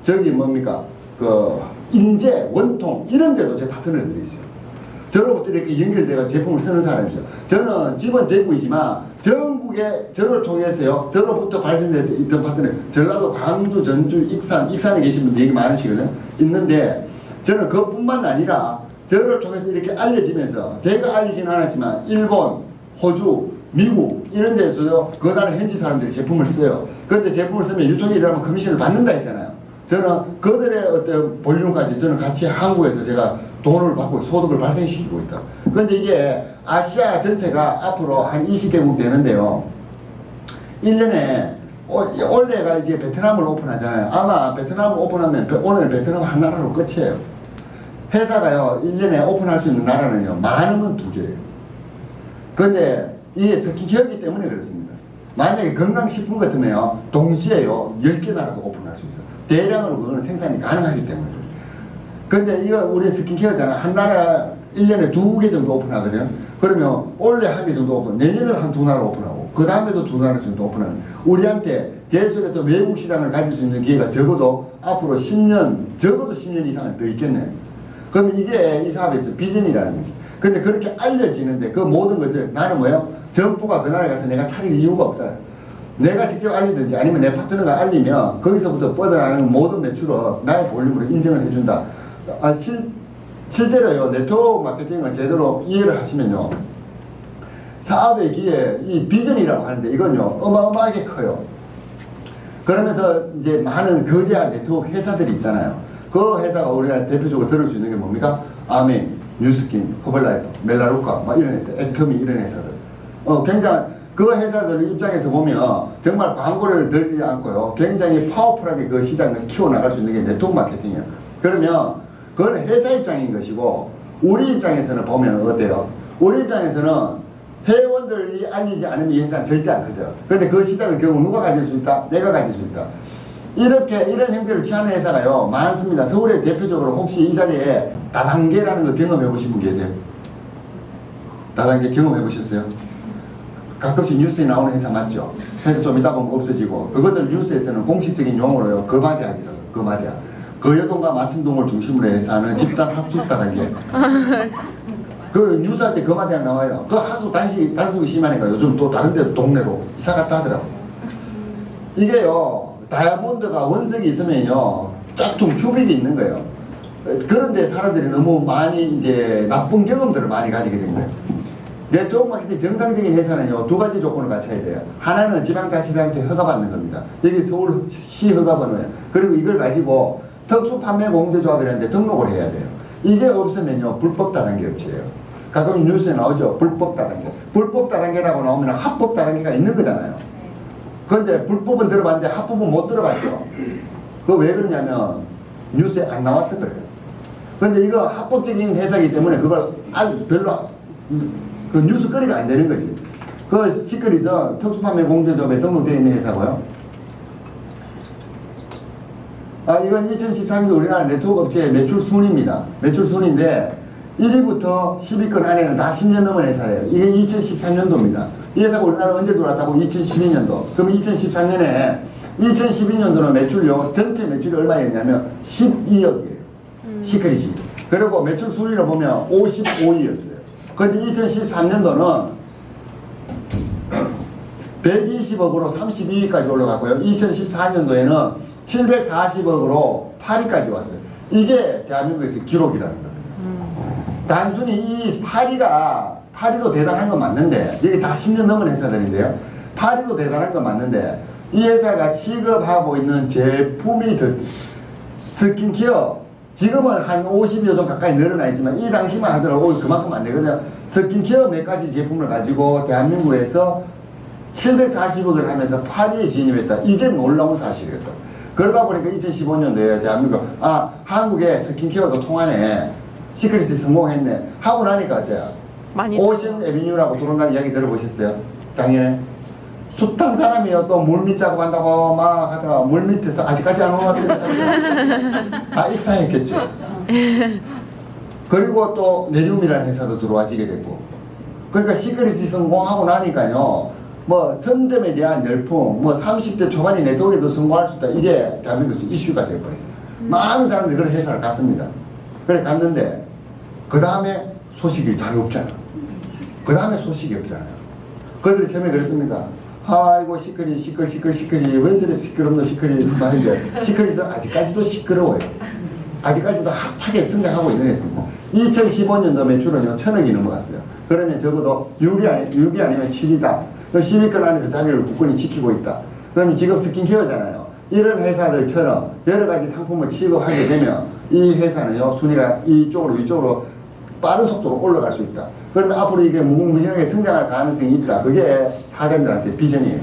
저기 뭡니까 그 인제, 원통 이런 데도 제 파트너들이 있어요. 저로부터 이렇게 연결돼서 제품을 쓰는 사람이죠. 저는 집은 대구이지만 전국에 저를 통해서요. 저로부터 발생돼서 있던 파트너 전라도, 광주, 전주, 익산에 계신 분들 얘기 많으시거든요. 있는데 저는 그뿐만 아니라 저를 통해서 이렇게 알려지면서 제가 알리지는 않았지만 일본, 호주, 미국 이런 데서도 그 나라 현지 사람들이 제품을 써요. 그런데 제품을 쓰면 유통이 일어나면 커미션을 받는다 했잖아요. 저는 그들의 어떤 볼륨까지 저는 같이 한국에서 제가 돈을 받고 소득을 발생시키고 있다. 그런데 이게 아시아 전체가 앞으로 한 20개국 되는데요. 1년에 올해가 이제 베트남을 오픈하잖아요. 아마 베트남을 오픈하면 오늘 베트남 한 나라로 끝이에요. 회사가요 1년에 오픈할 수 있는 나라는요 많으면 2개예요. 그런데 이게 스킨케어이기 때문에 그렇습니다. 만약에 건강식품 같으면요 동시에요 10개 나라도 오픈할 수 있어요. 대량으로 그거는 생산이 가능하기 때문에. 근데 이거 우리 스킨케어잖아. 한 나라 1년에 2개 정도 오픈하거든요. 그러면 올해 1개 정도 오픈, 내년에 한 2나라 오픈하고 그 다음에도 2나라 정도 오픈하는 우리한테 계속해서 외국 시장을 가질 수 있는 기회가 적어도 앞으로 10년, 적어도 10년 이상은 더 있겠네요. 그럼 이게 이 사업에서 비전이라는 거지. 근데 그렇게 알려지는데 그 모든 것을 나는 뭐예요? 점포가 그 나라에 가서 내가 차릴 이유가 없잖아요. 내가 직접 알리든지 아니면 내 파트너가 알리면 거기서부터 뻗어나가는 모든 매출을 나의 볼륨으로 인정을 해준다. 실제로요 네트워크 마케팅을 제대로 이해를 하시면요 사업의 기회 이 비전이라고 하는데 이건요 어마어마하게 커요. 그러면서 이제 많은 거대한 네트워크 회사들이 있잖아요. 그 회사가 우리가 대표적으로 들을 수 있는 게 뭡니까? 아멘, 뉴스킨, 허벌라이프, 멜라루카 막 이런 회사, 애터미 이런 회사들. 굉장히 그 회사들 입장에서 보면 정말 광고를 들지 않고요 굉장히 파워풀하게 그 시장을 키워나갈 수 있는 게 네트워크 마케팅이에요. 그러면 그 그건 회사 입장인 것이고, 우리 입장에서는 보면 어때요? 우리 입장에서는 회원들이 알리지 않으면 이 회사는 절대 안 크죠. 그런데 그 시장을 결국 누가 가질 수 있다? 내가 가질 수 있다. 이런 형태를 취하는 회사가요, 많습니다. 서울에 대표적으로 혹시 이 자리에 다단계라는 거 경험해 보신 분 계세요? 다단계 경험해 보셨어요? 가끔씩 뉴스에 나오는 회사 맞죠? 회사 좀 있다 보면 없어지고, 그것을 뉴스에서는 공식적인 용어로요, 거마대학이라고, 거마대학. 거여동과 마천동을 중심으로 해서 하는 집단 합숙 다단계. 그 뉴스할 때 거마대학 나와요. 그 하도 단속이 심하니까 요즘 또 다른 데 동네로 이사 갔다 하더라고. 이게요, 다이아몬드가 원석이 있으면요, 짝퉁 큐빅이 있는 거예요. 그런데 사람들이 너무 많이 이제 나쁜 경험들을 많이 가지게 된 거예요. 네트워크 마케팅 정상적인 회사는요, 두 가지 조건을 갖춰야 돼요. 하나는 지방자치단체 허가받는 겁니다. 여기 서울시 허가번호예요. 그리고 이걸 가지고 특수판매공제조합이라는 데 등록을 해야 돼요. 이게 없으면요, 불법 다단계 업체예요. 가끔 뉴스에 나오죠. 불법 다단계. 불법 다단계라고 나오면 합법 다단계가 있는 거잖아요. 그런데 불법은 들어봤는데 합법은 못 들어봤죠. 그거 왜 그러냐면 뉴스에 안 나와서 그래요. 그런데 이거 합법적인 회사이기 때문에 그걸 별로 그 뉴스거리가 안 되는 거지. 그 시크릿은 특수판매공제조합에 등록되어 있는 회사고요. 이건 2013년도 우리나라 네트워크 업체의 매출 순위입니다. 매출 순위인데 1위부터 10위권 안에는 다 10년 넘은 회사예요. 이게 2013년도입니다. 이 회사가 우리나라 언제 들어왔다고? 2012년도. 그럼 2012년도는 매출요, 전체 매출이 얼마였냐면 12억이에요. 시크릿이. 그리고 매출 순위로 보면 55위였어요. 그런데 2013년도는 120억으로 32위까지 올라갔고요. 2014년도에는 740억으로 8위까지 왔어요. 이게 대한민국에서 기록이라는 겁니다. 단순히 이 8위도 대단한 건 맞는데, 여기 다 10년 넘은 회사들인데요. 8위도 대단한 건 맞는데, 이 회사가 취급하고 있는 제품이 스킨케어, 지금은 한 50여 종 가까이 늘어나 있지만 이 당시만 하더라도 그만큼 안 되거든요. 스킨케어 몇 가지 제품을 가지고 대한민국에서 740억을 하면서 8위에 진입했다. 이게 놀라운 사실이었다. 그러다 보니까 2015년도에 대한민국, 한국에 스킨케어도 통하네. 시크릿이 성공했네. 하고 나니까 어때요? 오션 에비뉴라고 들어온다는 이야기 들어보셨어요? 작년에? 숱한 사람이요. 또 물밑 작업한다고 막 하다가 물밑에서 아직까지 안 올라왔어요. 다 익사했겠죠. 그리고 또 네리움이라는 회사도 들어와지게 됐고. 그러니까 시크릿이 성공하고 나니까요. 뭐 선점에 대한 열풍, 뭐 30대 초반이 네트워크에도 성공할 수 있다. 이게 대한민국에서 이슈가 돼버려요. 많은 사람들이 그런 회사를 갔습니다. 그래 갔는데 그 다음에 소식이 잘 없잖아. 그 다음에 소식이 없잖아요. 그들이 처음에 그랬습니다. 아이고 시크릿 왜 저래 시끄럽노 시크릿 하는데 시크릿은 아직까지도 시끄러워요. 아직까지도 핫하게 성장하고 있는 회사입니다. 2015년도 매출은요 1000억이 넘어갔어요. 그러면 적어도 6위 아니면 7위다. 10위권 안에서 자리를 굳건히 지키고 있다. 그러면 지금 스킨케어잖아요. 이런 회사들처럼 여러 가지 상품을 취급하게 되면 이 회사는요 순위가 이쪽으로 위쪽으로 빠른 속도로 올라갈 수 있다. 그러면 앞으로 이게 무궁무진하게 성장할 가능성이 있다. 그게 사장들한테 비전이에요.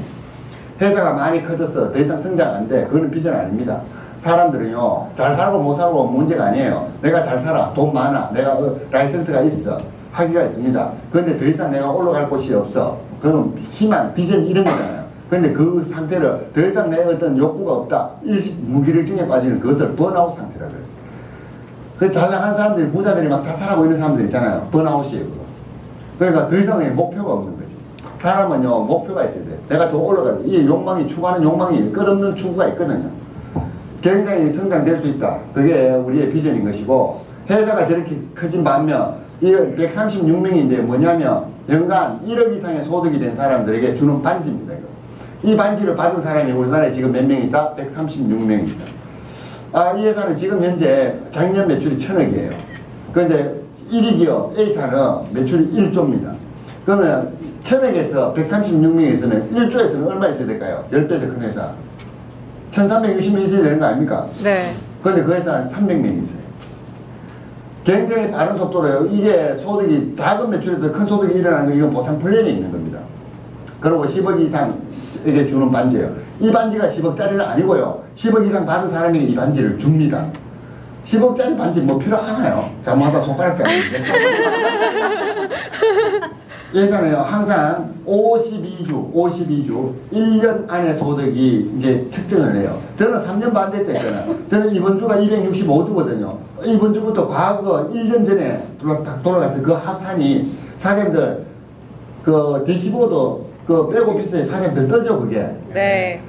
회사가 많이 커져서 더 이상 성장 안 돼. 그거는 비전 아닙니다. 사람들은요 잘 살고 못 살고 문제가 아니에요. 내가 잘 살아, 돈 많아, 내가 라이센스가 있어, 학위가 있습니다. 그런데 더 이상 내가 올라갈 곳이 없어. 그건 희망, 비전 이런 거잖아요. 그런데 그 상태를 더 이상 내 어떤 욕구가 없다. 무기력증에 빠지는 그것을 번아웃 상태라 그래요. 그 잘 나가는 사람들이, 부자들이 막 자살하고 있는 사람들 있잖아요. 번아웃이에요, 그거. 그러니까 더 이상의 목표가 없는 거지. 사람은요, 목표가 있어야 돼. 내가 더 올라가야 돼. 이 욕망이, 추구하는 욕망이 끝없는 추구가 있거든요. 굉장히 성장될 수 있다. 그게 우리의 비전인 것이고, 회사가 저렇게 커진 반면, 이 136명인데 뭐냐면, 연간 1억 이상의 소득이 된 사람들에게 주는 반지입니다, 이거. 이 반지를 받은 사람이 우리나라에 지금 몇 명 있다? 136명입니다. 이 회사는 지금 현재 작년 매출이 1000억이에요. 그런데 1위 기업 A사는 매출이 1조입니다. 그러면 1000억에서 136명이 있으면 1조에서는 얼마 있어야 될까요? 10배 더 큰 회사. 1360명 있어야 되는 거 아닙니까? 네. 그런데 그 회사는 300명이 있어요. 굉장히 빠른 속도로요. 이게 소득이 작은 매출에서 큰 소득이 일어나는 건 이건 보상 플랜이 있는 겁니다. 그리고 10억 이상에게 주는 반지예요. 이 반지가 10억짜리는 아니고요. 10억 이상 받은 사람에게 이 반지를 줍니다. 10억짜리 반지 뭐 필요하나요? 잘못하다 손가락 잘리는데. 예산에요. 항상 52주, 1년 안에 소득이 이제 측정을 해요. 저는 3년 반 됐다 했잖아요. 저는 이번 주가 265주거든요. 이번 주부터 과거 1년 전에 딱 돌아가서 그 합산이 사장들 그 D15도 그 빼고 비싸게 사장들 떠죠, 그게. 네.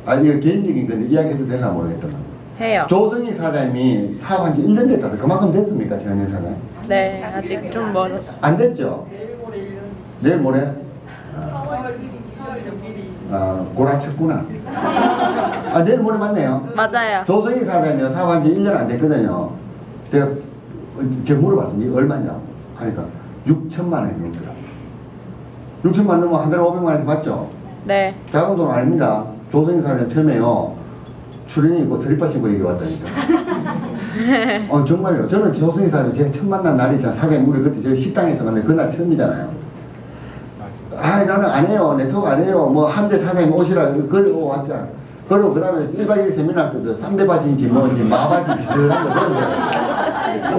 아, 이거 개인적인 건데 이야기해도 되나 모르겠더만. 해요. 조성희 사장님이 사업한 지 1년 됐다. 그만큼 됐습니까, 정현 사장? 네, 아직 좀 멀어. 안 됐죠? 내일 모레? 고라쳤구나. 아, 내일 모레 맞네요. 맞아요. 조성희 사장님이 사업한 지 1년 안 됐거든요. 제가 물어봤습니다. 얼마냐고. 하니까 6천만 원이 넘더라고요. 6천만 원 넘으면 한 달에 500만 원씩 받죠? 네. 작은 돈 아닙니다. 조성희 사장님 처음에요. 출연이 있고 서리빠 신고 여기 왔다니까. 정말요. 저는 조성희 사장님 제가 처음 만난 날이잖아. 사장님 우리 그때 저희 식당에서 만난 그날 처음이잖아요. 아, 나는 안 해요. 네트워크 안 해요. 뭐 한 대 사장님 오시라 그러고 왔잖아. 그리고 그 다음에 1박 2일 세미나 때도 삼대바지인지 뭐인지 마바지 비슷한 거 그런 거.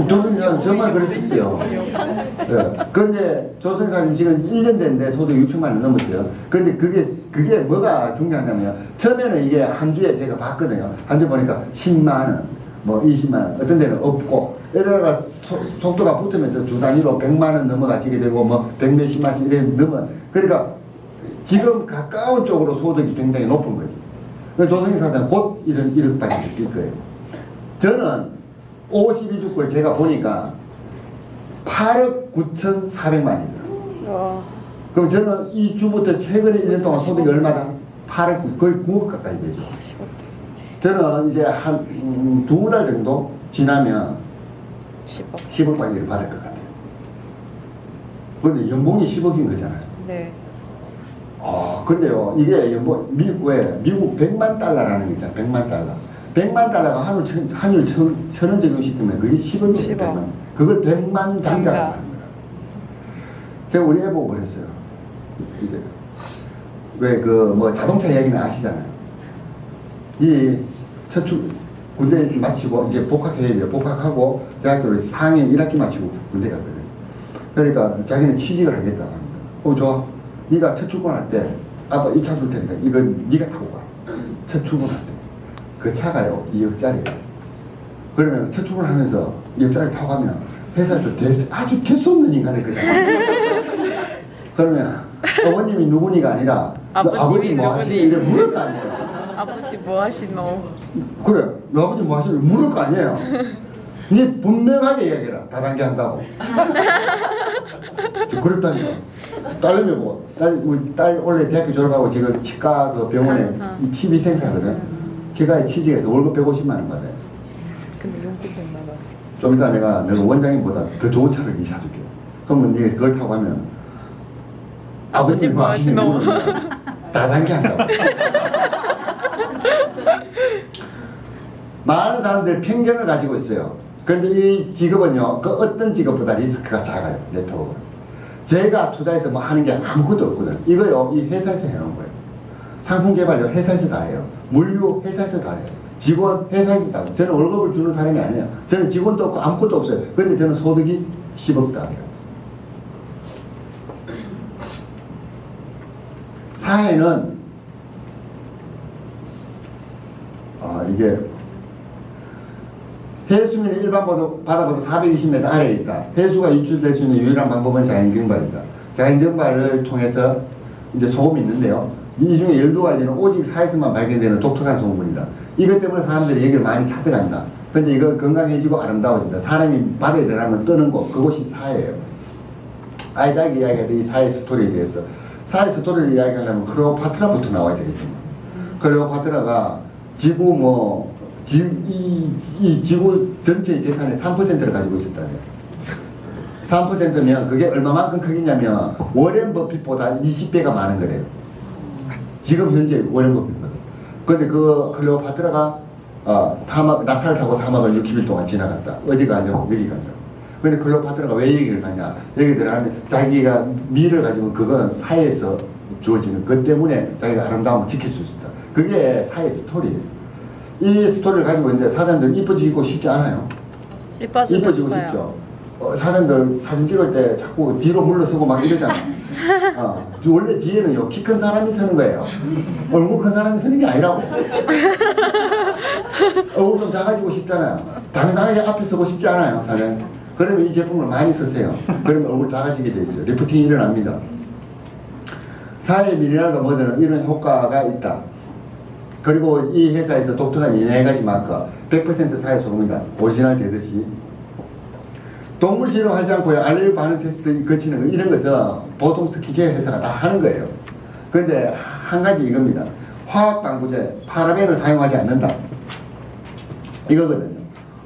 조성희 사장님 정말 그랬었어요. 네. 그런데 조성희 사장님 지금 1년 됐는데 소득 6천만 원 넘었어요. 근데 그게 뭐가 중요하냐면 처음에는 이게 한 주에 제가 봤거든요. 한 주 보니까 10만 원, 뭐 20만 원, 어떤 데는 없고 여기다가 속도가 붙으면서 주 단위로 100만 원 넘어가지게 되고 뭐 100몇십만 원씩 이렇게 넘어. 그러니까 지금 가까운 쪽으로 소득이 굉장히 높은 거지. 조성희 사장 곧 이런 1억밖에 뛸 거예요. 저는 52주 걸 제가 보니까 8억 9,400만이더라고요. 그럼 저는 이 주부터 최근에 1년 동안 소득이 얼마다? 8억, 거의 9억 가까이 되죠. 저는 이제 한 2달 정도 지나면 10억까지 받을 것 같아요. 근데 연봉이 10억인 거잖아요. 네. 근데요, 이게 연봉, 미국 100만 달러라는 게 있잖아요. 100만 달러. 100만 달러가 한율 1,000원 적용시키면 그게 10억이에요. 100만. 그걸 100만 장자라고 하는 거예요. 제가 우리 애 보고 그랬어요. 이제, 자동차 이야기는 아시잖아요. 이 군대 마치고 이제 복학해야 돼요. 복학하고 대학교를 4학년 1학기 마치고 군대 갔거든. 그러니까 자기는 취직을 하겠다고 합니다. 좋아. 네가 첫 출근할 때 아빠 이 차 줄 테니까 이거 네가 타고 가. 첫 출근할 때. 그 차가요 2억짜리예요. 그러면 첫 출근하면서 2억짜리 타고 가면 회사에서 아주 재수없는 인간을 거잖아요. 그러면 어머님이 누구니가 아니라 아버지 뭐 하시니? 이래 물을 거 아니에요. 아버지 뭐 하시노? 그래, 너 아버지 뭐 하시니? 물을 거 아니에요. 네 분명하게 이야기해라. 다단계 한다고. 그랬다니까. 딸내미 뭐, 우리 딸 원래 대학교 졸업하고 지금 치과 그 병원에 이 치비센터거든. 치과에 취직해서 월급 150만 원 받아요. 근데 용돈 100만 원. 좀 이따 내가 원장님보다 더 좋은 차를 이 사줄게. 그러면 네가 그걸 타고 가면 아버지 뭐 하시노? 다단계 한다고. 많은 사람들이 편견을 가지고 있어요. 근데 이 직업은요, 그 어떤 직업보다 리스크가 작아요, 네트워크는. 제가 투자해서 뭐 하는 게 아무것도 없거든. 이거요, 이 회사에서 해놓은 거예요. 상품 개발요, 회사에서 다 해요. 물류, 회사에서 다 해요. 직원, 회사에서 다 해요. 저는 월급을 주는 사람이 아니에요. 저는 직원도 없고 아무것도 없어요. 근데 저는 소득이 10억 달러예요. 사회는, 이게, 해수면이 일반 바다보다 420m 아래에 있다. 해수가 유출될 수 있는 유일한 방법은 자연증발이다. 자연증발을 통해서 이제 소금이 있는데요. 이 중에 12가지는 오직 사에서만 발견되는 독특한 소금이다. 이것 때문에 사람들이 여기를 많이 찾아간다. 근데 이거 건강해지고 아름다워진다. 사람이 바다에 들어가면 뜨는 곳, 그곳이 사예요. 아이작이 이야기하던 이 사의 스토리에 대해서. 사의 스토리를 이야기하려면 클레오파트라부터 나와야 되겠구만. 클레오파트라가 지구 이 지구 전체의 재산의 3%를 가지고 있었다네요. 3%면 그게 얼마만큼 크기냐면 워렌 버핏보다 20배가 많은 거래요. 지금 현재 워렌 버핏보다. 근데 그 클레오파트라가 낙타를 타고 사막을 60일 동안 지나갔다. 어디 가냐고? 여기 가냐고. 근데 클레오파트라가 왜 여기를 가냐? 여기 들어가면 자기가 미를 가지고 그건 사회에서 주어지는 것 때문에 자기가 아름다움을 지킬 수 있다. 그게 사회 스토리예요. 이 스토리를 가지고 있는데 사장들 이뻐지고 싶지 않아요. 이뻐지고 싶어요. 싶죠. 사장들 사진 찍을 때 자꾸 뒤로 물러서고 막 이러잖아. 원래 뒤에는요 키 큰 사람이 서는 거예요. 얼굴 큰 사람이 서는 게 아니라고. 얼굴 좀 작아지고 싶잖아요. 당당하게 앞에 서고 싶지 않아요, 사장. 그러면 이 제품을 많이 쓰세요. 그러면 얼굴 작아지게 돼 있어요. 리프팅이 일어납니다. 사회 미네랄과 뭐든 이런 효과가 있다. 그리고 이 회사에서 독특한 이 4가지 마크. 100% 사회 소금이다. 오리지널 되듯이. 동물 실험하지 않고요. 알레르기 반응 테스트 거치는 거, 이런 것은 보통 스키케어 회사가 다 하는 거예요. 그런데 한 가지 이겁니다. 화학 방부제 파라벤을 사용하지 않는다. 이거거든요.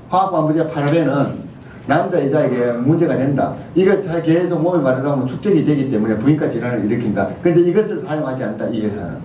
화학 방부제 파라벤은 남자 여자에게 문제가 된다. 이것 계속 몸에 바르다 보면 축적이 되기 때문에 부인과 질환을 일으킨다. 그런데 이것을 사용하지 않는다. 이 회사는.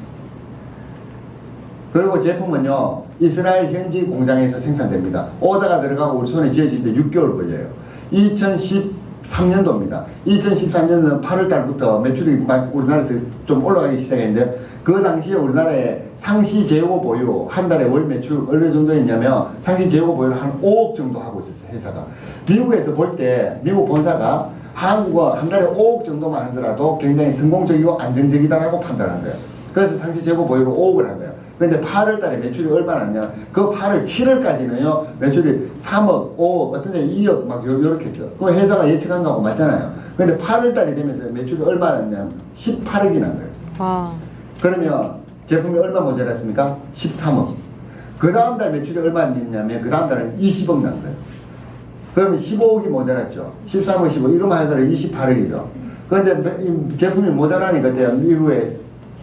그리고 제품은요 이스라엘 현지 공장에서 생산됩니다. 오다가 들어가고 우리 손에 쥐어지는데 6개월 걸려요. 2013년도입니다. 2013년도는 8월달부터 매출이 막 우리나라에서 좀 올라가기 시작했는데 그 당시에 우리나라에 상시 재고 보유 한 달에 월 매출 어느 정도였냐면 상시 재고 보유를 한 5억 정도 하고 있었어요. 회사가. 미국에서 볼 때 미국 본사가 한국은 한 달에 5억 정도만 하더라도 굉장히 성공적이고 안정적이다라고 판단한 거예요. 그래서 상시 재고 보유로 5억을 한 거예요. 근데 8월 달에 매출이 얼마나 났냐. 그 8월, 7월까지는요, 매출이 3억, 5억, 어떤 데 2억, 막 요렇게 했어. 그 회사가 예측한 거하고 맞잖아요. 근데 8월 달이 되면서 매출이 얼마나 났냐. 18억이 난 거예요. 와. 그러면 제품이 얼마 모자랐습니까? 13억. 그 다음 달 매출이 얼마 났냐면, 그 다음 달은 20억 난 거예요. 그러면 15억이 모자랐죠. 13억, 15억. 이거만 하더라도 28억이죠. 그런데 제품이 모자라니 그때 미국에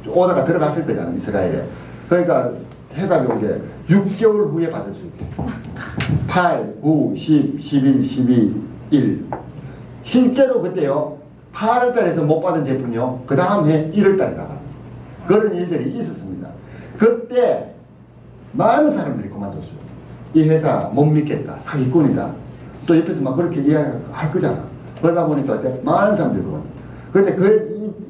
오다가 들어갔을 거잖아요. 이스라엘에. 그러니까 해답이 오게 6개월 후에 받을 수 있고 8, 9, 10, 11, 12, 1 실제로 그때요 8월달에서 못 받은 제품이요 그 다음 해 1월달에 다 받아요. 그런 일들이 있었습니다. 그때 많은 사람들이 그만뒀어요. 이 회사 못 믿겠다, 사기꾼이다. 또 옆에서 막 그렇게 이야기할 거잖아. 그러다 보니까 많은 사람들이 그만뒀어요. 근데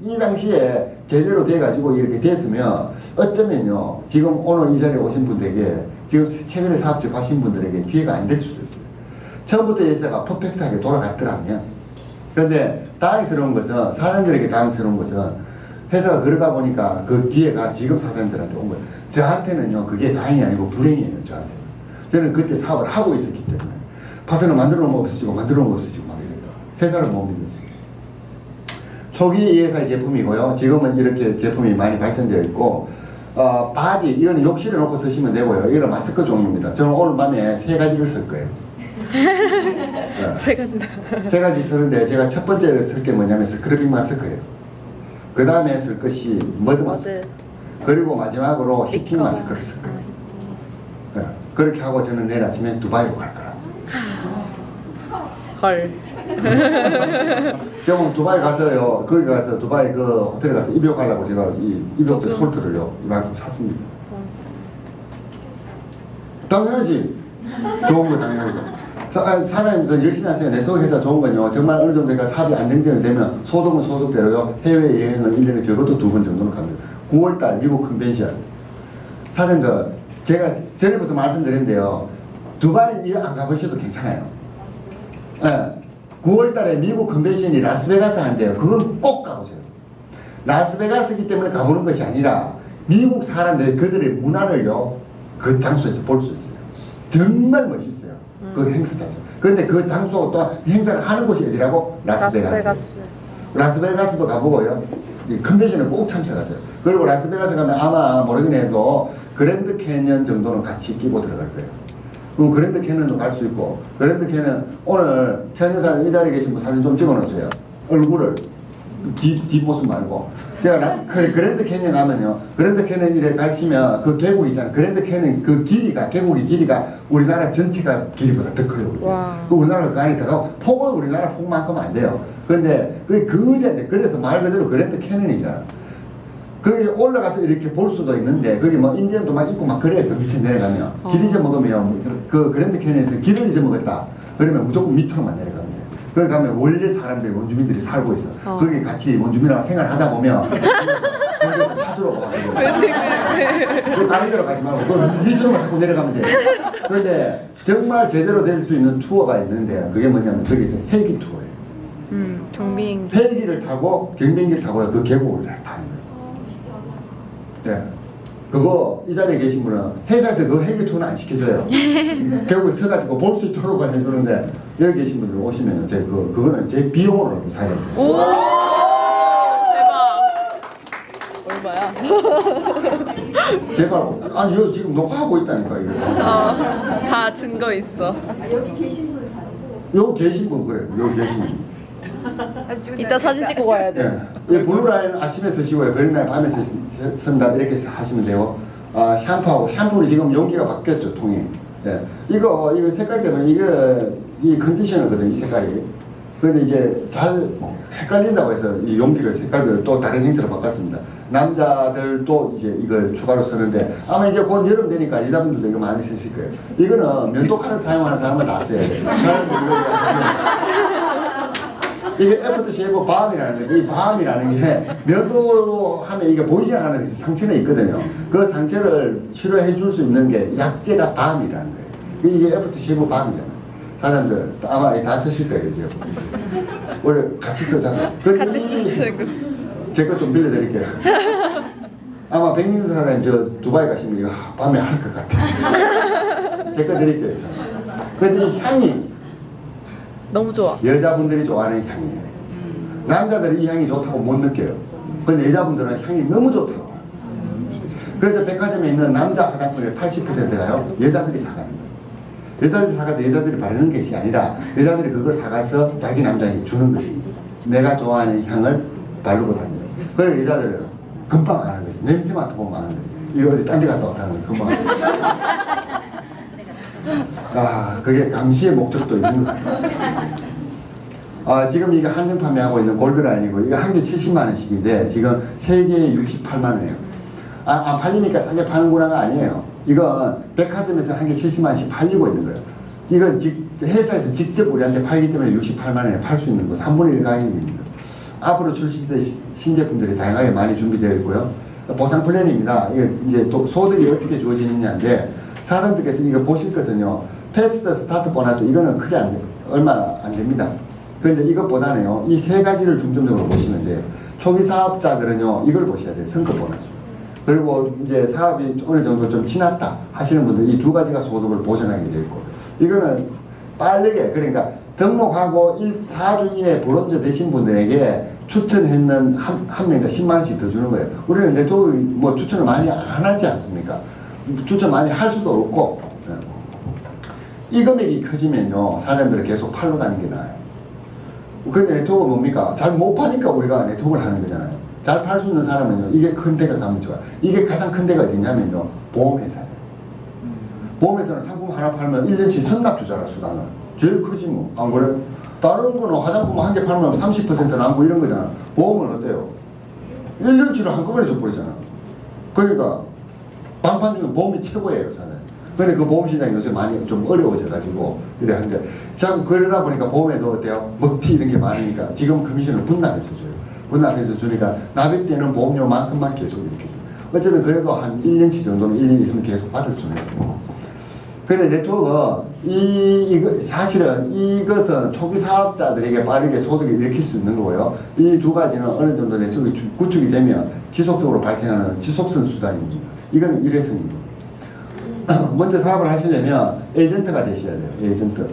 이 당시에 제대로 돼가지고 이렇게 됐으면 어쩌면요 지금 오늘 이 자리에 오신 분들에게 지금 최근에 사업적 하신 분들에게 기회가 안 될 수도 있어요. 처음부터 회사가 퍼펙트하게 돌아갔더라면. 그런데 당황스러운 것은 사장들에게 당황스러운 것은 회사가 그러다 보니까 그 기회가 지금 사장들한테 온 거예요. 저한테는요 그게 다행이 아니고 불행이에요. 저한테는. 저는 그때 사업을 하고 있었기 때문에 파트너 만들어 놓으면 없어지고 만들어 놓으면 없어지고 막 이랬다. 회사를 못 믿었어요. 초기 이 회사의 제품이고요. 지금은 이렇게 제품이 많이 발전되어 있고 바디 이거는 욕실에 놓고 쓰시면 되고요. 이거는 마스크 종류입니다. 저는 오늘 밤에 3가지를 쓸 거예요. 네. 3가지다. 3가지 쓰는데 제가 첫 번째로 쓸 게 뭐냐면 스크러빙 마스크예요. 그 다음에 쓸 것이 머드 마스크. 그리고 마지막으로 히팅 마스크를 쓸 거예요. 네. 그렇게 하고 저는 내일 아침에 두바이로 갈 거라. 헐. 제가 두바이 가서요, 거기 가서 두바이 그 호텔에 가서 입욕하려고 제가 이 입욕 솔트를요, 이만큼 샀습니다. 당연하지. 좋은 거 당연하죠. 사장님도 열심히 하세요. 네트워크 회사 좋은 건요, 정말 어느 정도가 사업이 안정적이 되면 소득은 소득대로요, 해외여행은 1년에 적어도 2번 정도는 갑니다. 9월달 미국 컨벤션. 사장님들, 제가 전에부터 말씀드렸는데요, 두바이 이거 안 가보셔도 괜찮아요. 네. 9월달에 미국 컨벤션이 라스베가스 한대요. 그건 꼭 가보세요. 라스베가스이기 때문에 가보는 것이 아니라 미국 사람들 그들의 문화를요 그 장소에서 볼 수 있어요. 정말 멋있어요. 그 행사 자체. 그런데 그 장소 또 행사를 하는 곳이 어디라고? 라스베가스. 라스베가스도 가보고요. 이 컨벤션에 꼭 참석하세요. 그리고 라스베가스 가면 아마 모르긴 해도 그랜드 캐년 정도는 같이 끼고 들어갈 거예요. 그럼 그랜드 캐년도 갈 수 있고, 그랜드 캐년 오늘 천여사 이 자리에 계신 분 사진 좀 찍어 놓으세요. 얼굴을 뒷모습 말고. 제가 그랜드 캐년 가면요, 그랜드 캐년 이래 가시면 그 계곡 있잖아요. 그랜드 캐년 그 길이가, 계곡의 길이가 우리나라 전체가 길이보다 더 커요. 그 우리나라 그 안에 들어가고 폭은 우리나라 폭만큼 안 돼요. 그런데 그게 거대한데, 그래서 말 그대로 그랜드 캐년이잖아. 거기 올라가서 이렇게 볼 수도 있는데, 거기 뭐 인디언도 막 있고 막 그래. 그 밑에 내려가면 길 잊어먹으면 그 그랜드 캐니언에서 길을 잊어먹었다 그러면 무조건 밑으로만 내려가면 돼요. 거기 가면 원래 사람들이 원주민들이 살고 있어. 거기 같이 원주민하고 생활하다 보면 그래서 찾으러 가. 그 다른 데로 가지 말고 그 위주로만 자꾸 내려가면 돼. 그런데 정말 제대로 될 수 있는 투어가 있는데 그게 뭐냐면 거기서 헬기 투어예요. 경비행기. 헬기를 타고 경비행기를 타고 그 계곡을 타는 거예요. 네. 그거 이 자리에 계신 분은 회사에서 그 헬기 투어는 안 시켜줘요. 계곡에 서가지고 볼 수 있도록 해주는데 여기 계신 분들 오시면 그거는 제 비용으로라도 사야 돼요. 오 대박. 얼마야? 제발 아니 여기 지금 녹화하고 있다니까 이거. 다 증거 있어. 여기 계신 분은 다 여기 계신 분 그래. 여기 계신 분. 이따 사진 찍고 가야 돼. 예. 이 블루라인 아침에 쓰시고요. 그린라인 밤에 쓴다 이렇게 하시면 돼요. 아, 샴푸하고 샴푸는 지금 용기가 바뀌었죠 통이. 예. 이거 색깔 때문에 이 컨디셔너거든 이 색깔이. 근데 이제 잘 헷갈린다고 해서 이 용기를 색깔을 또 다른 형태로 바꿨습니다. 남자들도 이제 이걸 추가로 쓰는데 아마 이제 곧 여름 되니까 여자분들도 이거 많이 쓰실 거예요. 이거는 면도칼을 사용하는 사람은 다 써야 돼요. 이게 애프터 쉐이브 밤이라는 게, 이 밤이라는 게 면도하면 이게 보이지 않는 상처는 있거든요. 그 상처를 치료해 줄 수 있는 게 약재가 밤이라는 거예요. 이게 애프터 쉐이브 밤이잖아요. 사람들 아마 다 쓰실 거예요, 이제. 우리 같이 쓰자고. 같이 쓰자고. 제 거 좀 빌려드릴게요. 아마 백민수 사장님 저 두바이 가시면 이거 밤에 할 것 같아요. 제 거 드릴게요. 근데 이 향이 너무 좋아. 여자분들이 좋아하는 향이에요. 남자들이 이 향이 좋다고 못 느껴요. 근데 여자분들은 향이 너무 좋다고. 그래서 백화점에 있는 남자 화장품의 80%가요 여자들이 사가는 거예요. 여자들이 사가서 여자들이 바르는 것이 아니라 여자들이 그걸 사가서 자기 남자에게 주는 것입니다. 내가 좋아하는 향을 바르고 다니는 거예요. 그래서 여자들은 금방 아는 거지. 냄새 맡아보면 아는 거지. 이거 어디 딴 데 갔다 왔다는 걸 금방 아는 거지. 아, 그게 감시의 목적도 있는 것 같아요. 아, 지금 이게 한정 판매하고 있는 골드라인이고 이거 한 개 70만 원씩인데 지금 3개에 68만 원이에요. 안 팔리니까 싸게 파는구나가 아니에요. 이건 백화점에서 한 개 70만 원씩 팔리고 있는 거예요. 이건 회사에서 직접 우리한테 팔기 때문에 68만 원에 팔 수 있는 거 3분의 1 가격입니다. 앞으로 출시될 신제품들이 다양하게 많이 준비되어 있고요. 보상 플랜입니다. 이게 이제 또 소득이 어떻게 주어지느냐인데 사람들께서 이거 보실 것은요. 패스트 스타트 보너스 이거는 크게 얼마 안 됩니다. 그런데 이것보다는요. 이 세 가지를 중점적으로 보시면 돼요. 초기 사업자들은요. 이걸 보셔야 돼요. 성과 보너스. 그리고 이제 사업이 어느 정도 좀 지났다 하시는 분들 이 두 가지가 소득을 보전하게 되어 있고 이거는 빠르게 그러니까 등록하고 4주 이내에 불원조 되신 분들에게 추천했는 한 명당 10만 원씩 더 주는 거예요. 우리는 네트워크 뭐 추천을 많이 안 하지 않습니까? 추천 많이 할 수도 없고 이 금액이 커지면요 사람들은 계속 팔로 다니는 게 나아요. 근데 네트워크가 뭡니까? 잘 못 파니까 우리가 네트워크를 하는 거잖아요. 잘 팔 수 있는 사람은요 이게 큰 데가 가면 좋아요. 이게 가장 큰 데가 어디냐면요 보험회사예요. 보험회사는 상품 하나 팔면 1년치 선납 주잖아 수당을. 제일 크지 뭐. 안 그래? 다른 거는 화장품 한 개 팔면 30% 남고 이런 거잖아. 보험은 어때요? 1년치를 한꺼번에 줘버리잖아. 그러니까 방판 중에 보험이 최고예요 사실. 근데 그 보험 시장이 요새 많이 좀 어려워져가지고 이래 하는데 참 그러다 보니까 보험에도 어때요? 먹튀 이런 게 많으니까 지금 커미션을 분납해서 줘요. 분납해서 주니까 납입 때는 보험료만큼만 계속 이렇게. 어쨌든 그래도 한 1년치 정도는 1년 있으면 계속 받을 수는 있어요. 근데 네트워크가 이거 사실은 이것은 초기 사업자들에게 빠르게 소득을 일으킬 수 있는 거고요. 이 두 가지는 어느 정도 네트워크 구축이 되면 지속적으로 발생하는 지속성 수단입니다. 이거는 일회성입니다. 먼저 사업을 하시려면 에이전트가 되셔야 돼요.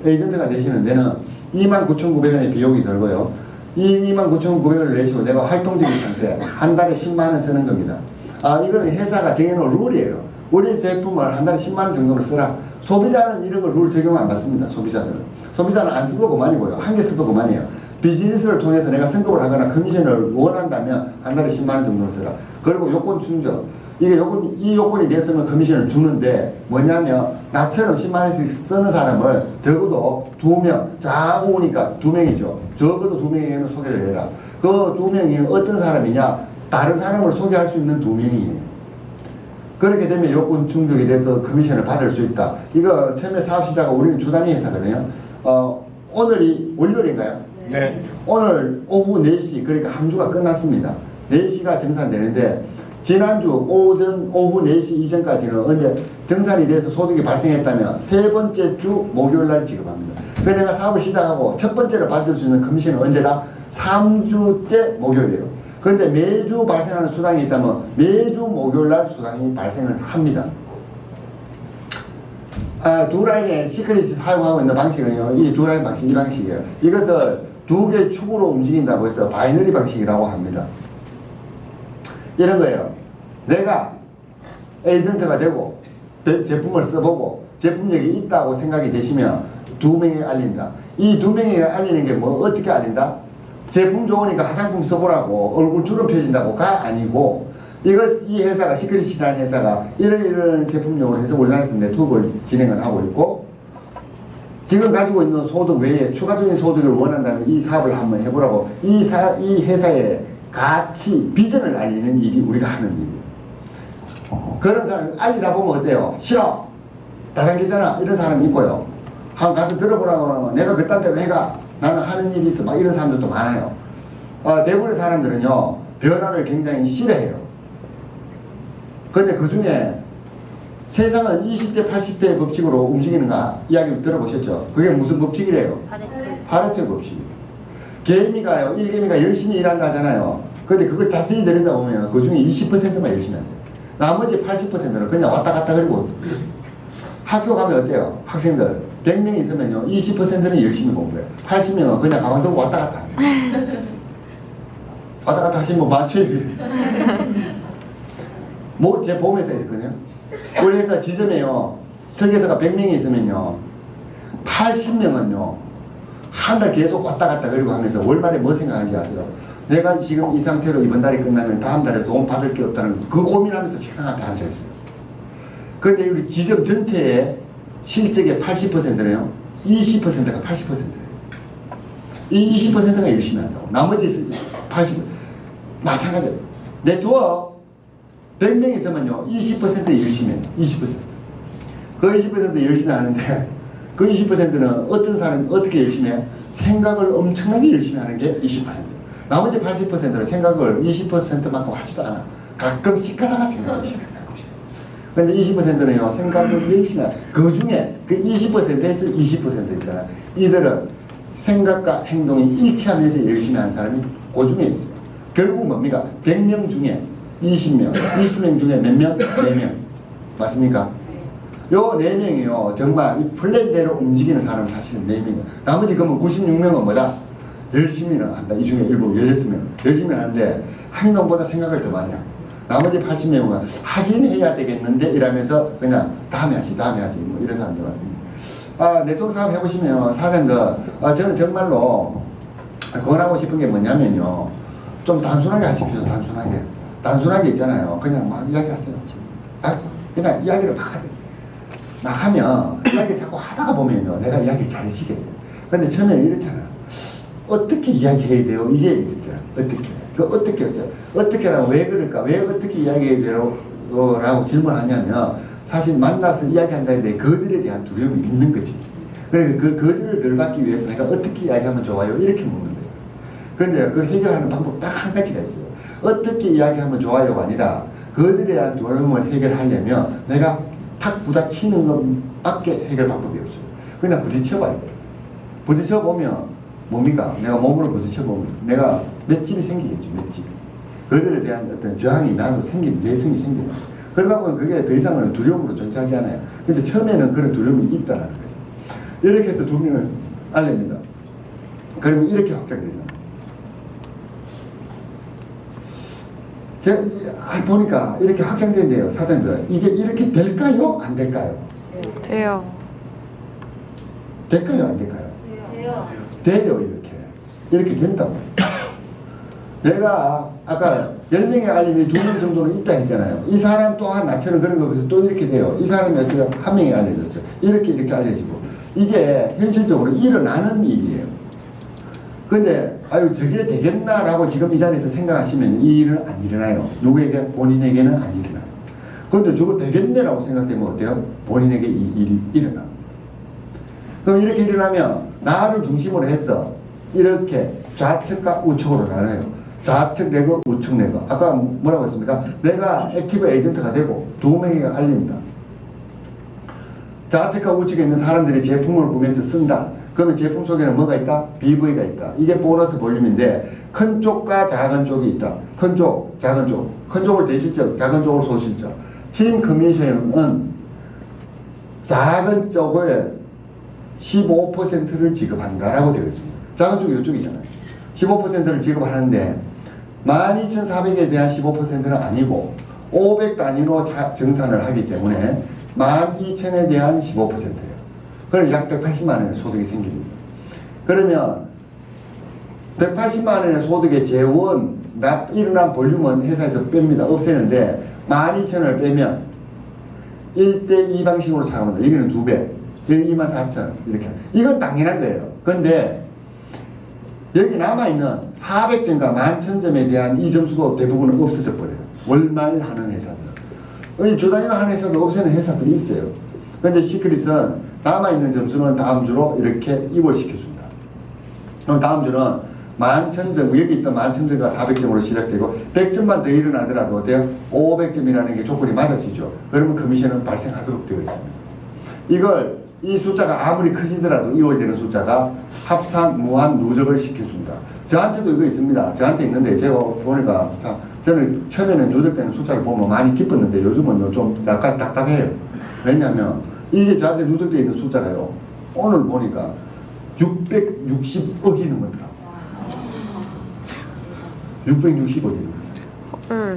에이전트가 되시는 데는 29,900원의 비용이 들고요. 이 29,900원을 내시고 내가 활동적인 상태 한 달에 10만 원 쓰는 겁니다. 아, 이거는 회사가 정해놓은 룰이에요. 우리 제품을 한 달에 10만 원 정도로 쓰라. 소비자는 이런 걸 룰 적용 안 받습니다. 소비자는 안 써도 그만이고요. 한 개 써도 그만이에요. 비즈니스를 통해서 내가 승급을 하거나 커미션을 원한다면 한 달에 10만 원 정도로 쓰라. 그리고 요건 충족. 이 요건이 됐으면 커미션을 주는데 뭐냐면 나처럼 10만 원씩 쓰는 사람을 적어도 2명, 자고 오니까 2명이죠. 적어도 2명에게는 소개를 해라. 그 2명이 어떤 사람이냐? 다른 사람을 소개할 수 있는 2명이에요. 그렇게 되면 요건 충족이 돼서 커미션을 받을 수 있다. 이거 처음에 사업 시작은 우리는 주단위 회사거든요. 오늘이 월요일인가요? 네. 오늘 오후 4시 그러니까 한 주가 끝났습니다. 4시가 정산되는데 지난주 오후 4시 이전까지는 언제 정산이 돼서 소득이 발생했다면 세 번째 주 목요일 날 지급합니다. 그래서 내가 사업을 시작하고 첫 번째로 받을 수 있는 커미션은 언제다? 3주째 목요일이에요. 그런데 매주 발생하는 수당이 있다면 매주 목요일 날 수당이 발생을 합니다. 두 라인의 시크릿이 사용하고 있는 방식은요, 이 두 라인 방식, 이 방식이에요. 이것을 두 개의 축으로 움직인다고 해서 바이너리 방식이라고 합니다. 이런 거예요. 내가 에이전트가 되고 제품을 써보고 제품력이 있다고 생각이 되시면 2명에게 알린다. 이 2명에게 알리는 게 뭐 어떻게 알린다? 제품 좋으니까 화장품 써보라고 얼굴 주름 펴진다고가 아니고 이 회사가 시크릿이라는 회사가 이런 제품용으로 해서 우리나라에서 네트워크를 진행을 하고 있고 지금 가지고 있는 소득 외에 추가적인 소득을 원한다면 이 사업을 한번 해보라고 이 회사의 가치, 비전을 알리는 일이 우리가 하는 일이에요. 그런 사람 알리다 보면 어때요? 싫어! 다단계잖아. 이런 사람이 있고요. 한번 가서 들어보라고 하면 내가 그딴 데로 해가 나는 하는 일이 있어. 막 이런 사람들도 많아요. 대부분의 사람들은요 변화를 굉장히 싫어해요. 근데 그 중에 세상은 20대 80대의 법칙으로 움직이는가 이야기 들어보셨죠? 그게 무슨 법칙이래요? 파레토 법칙입니다. 개미가요, 1개미가 열심히 일한다 하잖아요. 근데 그걸 자세히 들여다 보면 그 중에 20%만 열심히 한대요. 나머지 80%는 그냥 왔다 갔다 그리고 학교 가면 어때요? 학생들 100명 있으면요 20%는 열심히 공부해요. 80명은 그냥 가만 두고 왔다 갔다 해요. 왔다 갔다 하시면 뭐 맞춰요. 뭐 제 보험회사에 있었거든요. 우리 회사 지점에요 설계사가 100명이 있으면요 80명은요 한 달 계속 왔다 갔다 그리고 하면서 월말에 뭐 생각하는지 아세요? 내가 지금 이 상태로 이번 달이 끝나면 다음 달에 돈 받을 게 없다는 그 고민하면서 책상 앞에 앉아있어요. 그런데 우리 지점 전체의 실적의 80%네요 20%가 80%예요. 이 20%가 열심히 한다고. 나머지 80% 마찬가지예요. 네트워크 100명 있으면요 20% 열심히 해요. 20%. 그 20% 열심히 하는데 그 20%는 어떤 사람이 어떻게 열심히 해요? 생각을 엄청나게 열심히 하는 게 20%. 나머지 80%는 생각을 20%만큼 하지도 않아. 가끔씩 하다가 생각을 시작해요. 가끔씩. 근데 20%는요 생각을 열심히 해요. 그 중에 그 20%에서 20% 있잖아. 이들은 생각과 행동이 일치하면서 열심히 하는 사람이 그 중에 있어요. 결국 뭡니까? 100명 중에 20명, 20명 중에 몇 명? 4명. 맞습니까? 요 4명이요. 정말 이 플랜대로 움직이는 사람은 사실은 4명이에요. 나머지 그러면 96명은 뭐다? 열심히는 한다. 이 중에 일부 16명. 열심히 하는데 행동보다 생각을 더 많이 하고. 나머지 80명은 하긴 해야 되겠는데 이러면서 그냥 다음에 하지 뭐 이런 사람들 맞습니다. 네트워크 사업 해보시면 사장들 저는 정말로 권하고 싶은 게 뭐냐면요. 좀 단순하게 하십시오. 단순하게 있잖아요. 그냥 막 이야기하세요. 그냥 이야기를 막 하면 이야기 자꾸 하다가 보면요. 내가 이야기를 잘해지게 돼요. 근데 처음에는 이렇잖아. 어떻게 이야기해야 돼요? 이게 있잖아. 어떻게 했어요? 어떻게라고 왜 그럴까? 왜 어떻게 이야기해야 돼요? 라고 질문하냐면 사실 만나서 이야기한다는 데 거절에 대한 두려움이 있는 거지. 그래서 그 거절을 덜 받기 위해서 내가 어떻게 이야기하면 좋아요? 이렇게 묻는 거잖아. 근데 그 해결하는 방법 딱 한 가지가 있어요. 어떻게 이야기하면 좋아요가 아니라 거절에 대한 두려움을 해결하려면 내가 탁 부딪히는 것밖에 해결 방법이 없어요. 그냥 부딪혀봐야 돼요. 부딪혀보면 뭡니까? 내가 몸으로 부딪혀보면 내가 맷집이 생기겠죠. 맷집. 그들에 대한 어떤 저항이 나도 내성이 생기는 거예요. 그러다 보면 그게 더 이상은 두려움으로 존재하지 않아요. 근데 처음에는 그런 두려움이 있다는 거죠. 이렇게 해서 2명을 알립니다. 그러면 이렇게 확장되잖아요. 제가 보니까 이렇게 확장된대요. 사장들. 이게 이렇게 될까요? 안 될까요? 돼요. 될까요? 안 될까요? 돼요. 이렇게 된다고. 내가 아까 10명의 알림이 2명 정도는 있다 했잖아요. 이 사람 또한 나처럼 그런 거 보세요. 또 이렇게 돼요. 이 사람이 어떻게 한 명이 알려졌어요. 이렇게 알려지고. 이게 현실적으로 일어나는 일이에요. 근데 아유 저게 되겠나라고 지금 이 자리에서 생각하시면 이 일은 안 일어나요. 누구에게? 본인에게는 안 일어나요. 그런데 저거 되겠네라고 생각되면 어때요? 본인에게 이 일이 일어나요. 그럼 이렇게 일어나면 나를 중심으로 해서 이렇게 좌측과 우측으로 나눠요. 좌측 레그, 우측 레그. 아까 뭐라고 했습니까? 내가 액티브 에이전트가 되고 2명에게 알린다. 좌측과 우측에 있는 사람들이 제품을 구매해서 쓴다. 그러면 제품 속에는 뭐가 있다? BV가 있다. 이게 보너스 볼륨인데 큰 쪽과 작은 쪽이 있다. 큰 쪽, 작은 쪽. 큰 쪽을 대실적, 작은 쪽을 소실적. 팀 커미션은 작은 쪽에 15%를 지급한다라고 되어 있습니다. 작은 쪽이 이쪽이잖아요. 15%를 지급하는데 12,400에 대한 15%는 아니고 500 단위로 정산을 하기 때문에 12,000에 대한 15%예요. 그럼 약 180만 원의 소득이 생깁니다. 그러면 180만 원의 소득의 재원, 일어난 볼륨은 회사에서 뺍니다. 없애는데 12,000원을 빼면 1대2 방식으로 차갑니다. 여기는 2배, 여기 24,000 이렇게. 이건 당연한 거예요. 근데 여기 남아있는 400점과 11,000점에 대한 이 점수도 대부분은 없어져 버려요. 월말 하는 회사들. 주 단위로 하는 회사도 없애는 회사들이 있어요. 근데 시크릿은 남아있는 점수는 다음 주로 이렇게 이월시켜준다. 그럼 다음 주는 11,000점, 여기 있던 11,000점과 400점으로 시작되고 100점만 더 일어나더라도 어때요? 500점이라는 게 조건이 맞아지죠. 그러면 커미션은 발생하도록 되어 있습니다. 이 숫자가 아무리 커지더라도 이월되는 숫자가 합산, 무한, 누적을 시켜준다. 저한테도 이거 있습니다. 저한테 있는데 제가 보니까 참 저는 처음에는 누적되는 숫자를 보면 많이 기뻤는데 요즘은 좀 약간 답답해요. 왜냐하면 이게 저한테 누적되어 있는 숫자가요. 오늘 보니까 660억이 넘더라고요. 660억이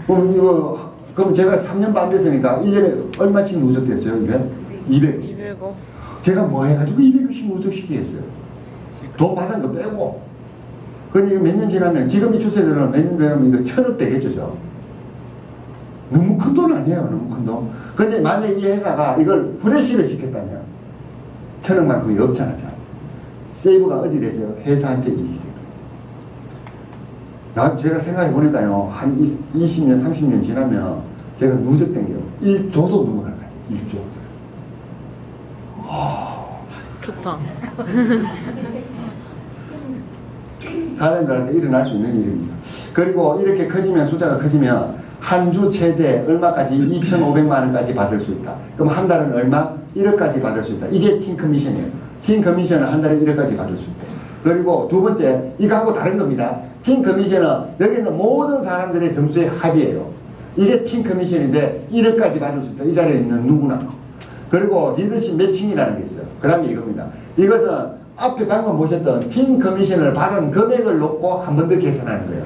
넘었어요. 그럼 제가 3년 반 됐으니까 1년에 얼마씩 누적됐어요? 이게? 200억. 제가 뭐 해가지고 200억씩 누적시키겠어요? 돈 받은 거 빼고. 그러니까 몇 년 지나면, 지금 이 추세대로는 몇 년 지나면 이거 1,000억 되겠죠, 저? 너무 큰 돈 아니에요, 너무 큰 돈. 근데 만약에 이 회사가 이걸 프레시를 시켰다면 1,000억만큼이 없잖아, 자. 세이브가 어디 되세요? 회사한테 이익이 돼요. 제가 생각해 보니까요, 한 20년, 30년 지나면 제가 누적된 게 1조도 넘어갈 거예요, 1조. 좋다. 사장님들한테 일어날 수 있는 일입니다. 그리고 이렇게 커지면, 숫자가 커지면 한 주 최대 얼마까지? 2,500만 원까지 받을 수 있다. 그럼 한 달은 얼마? 1억까지 받을 수 있다. 이게 팀 커미션이에요. 팀 커미션은 한 달에 1억까지 받을 수 있다. 그리고 두 번째, 이거하고 다른 겁니다. 팀 커미션은 여기는 모든 사람들의 점수의 합이에요. 이게 팀 커미션인데 1억까지 받을 수 있다. 이 자리에 있는 누구나. 그리고 리더십 매칭이라는 게 있어요. 그 다음에 이겁니다. 이것은 앞에 방금 보셨던 팀 커미션을 받은 금액을 놓고 한 번 더 계산하는 거예요.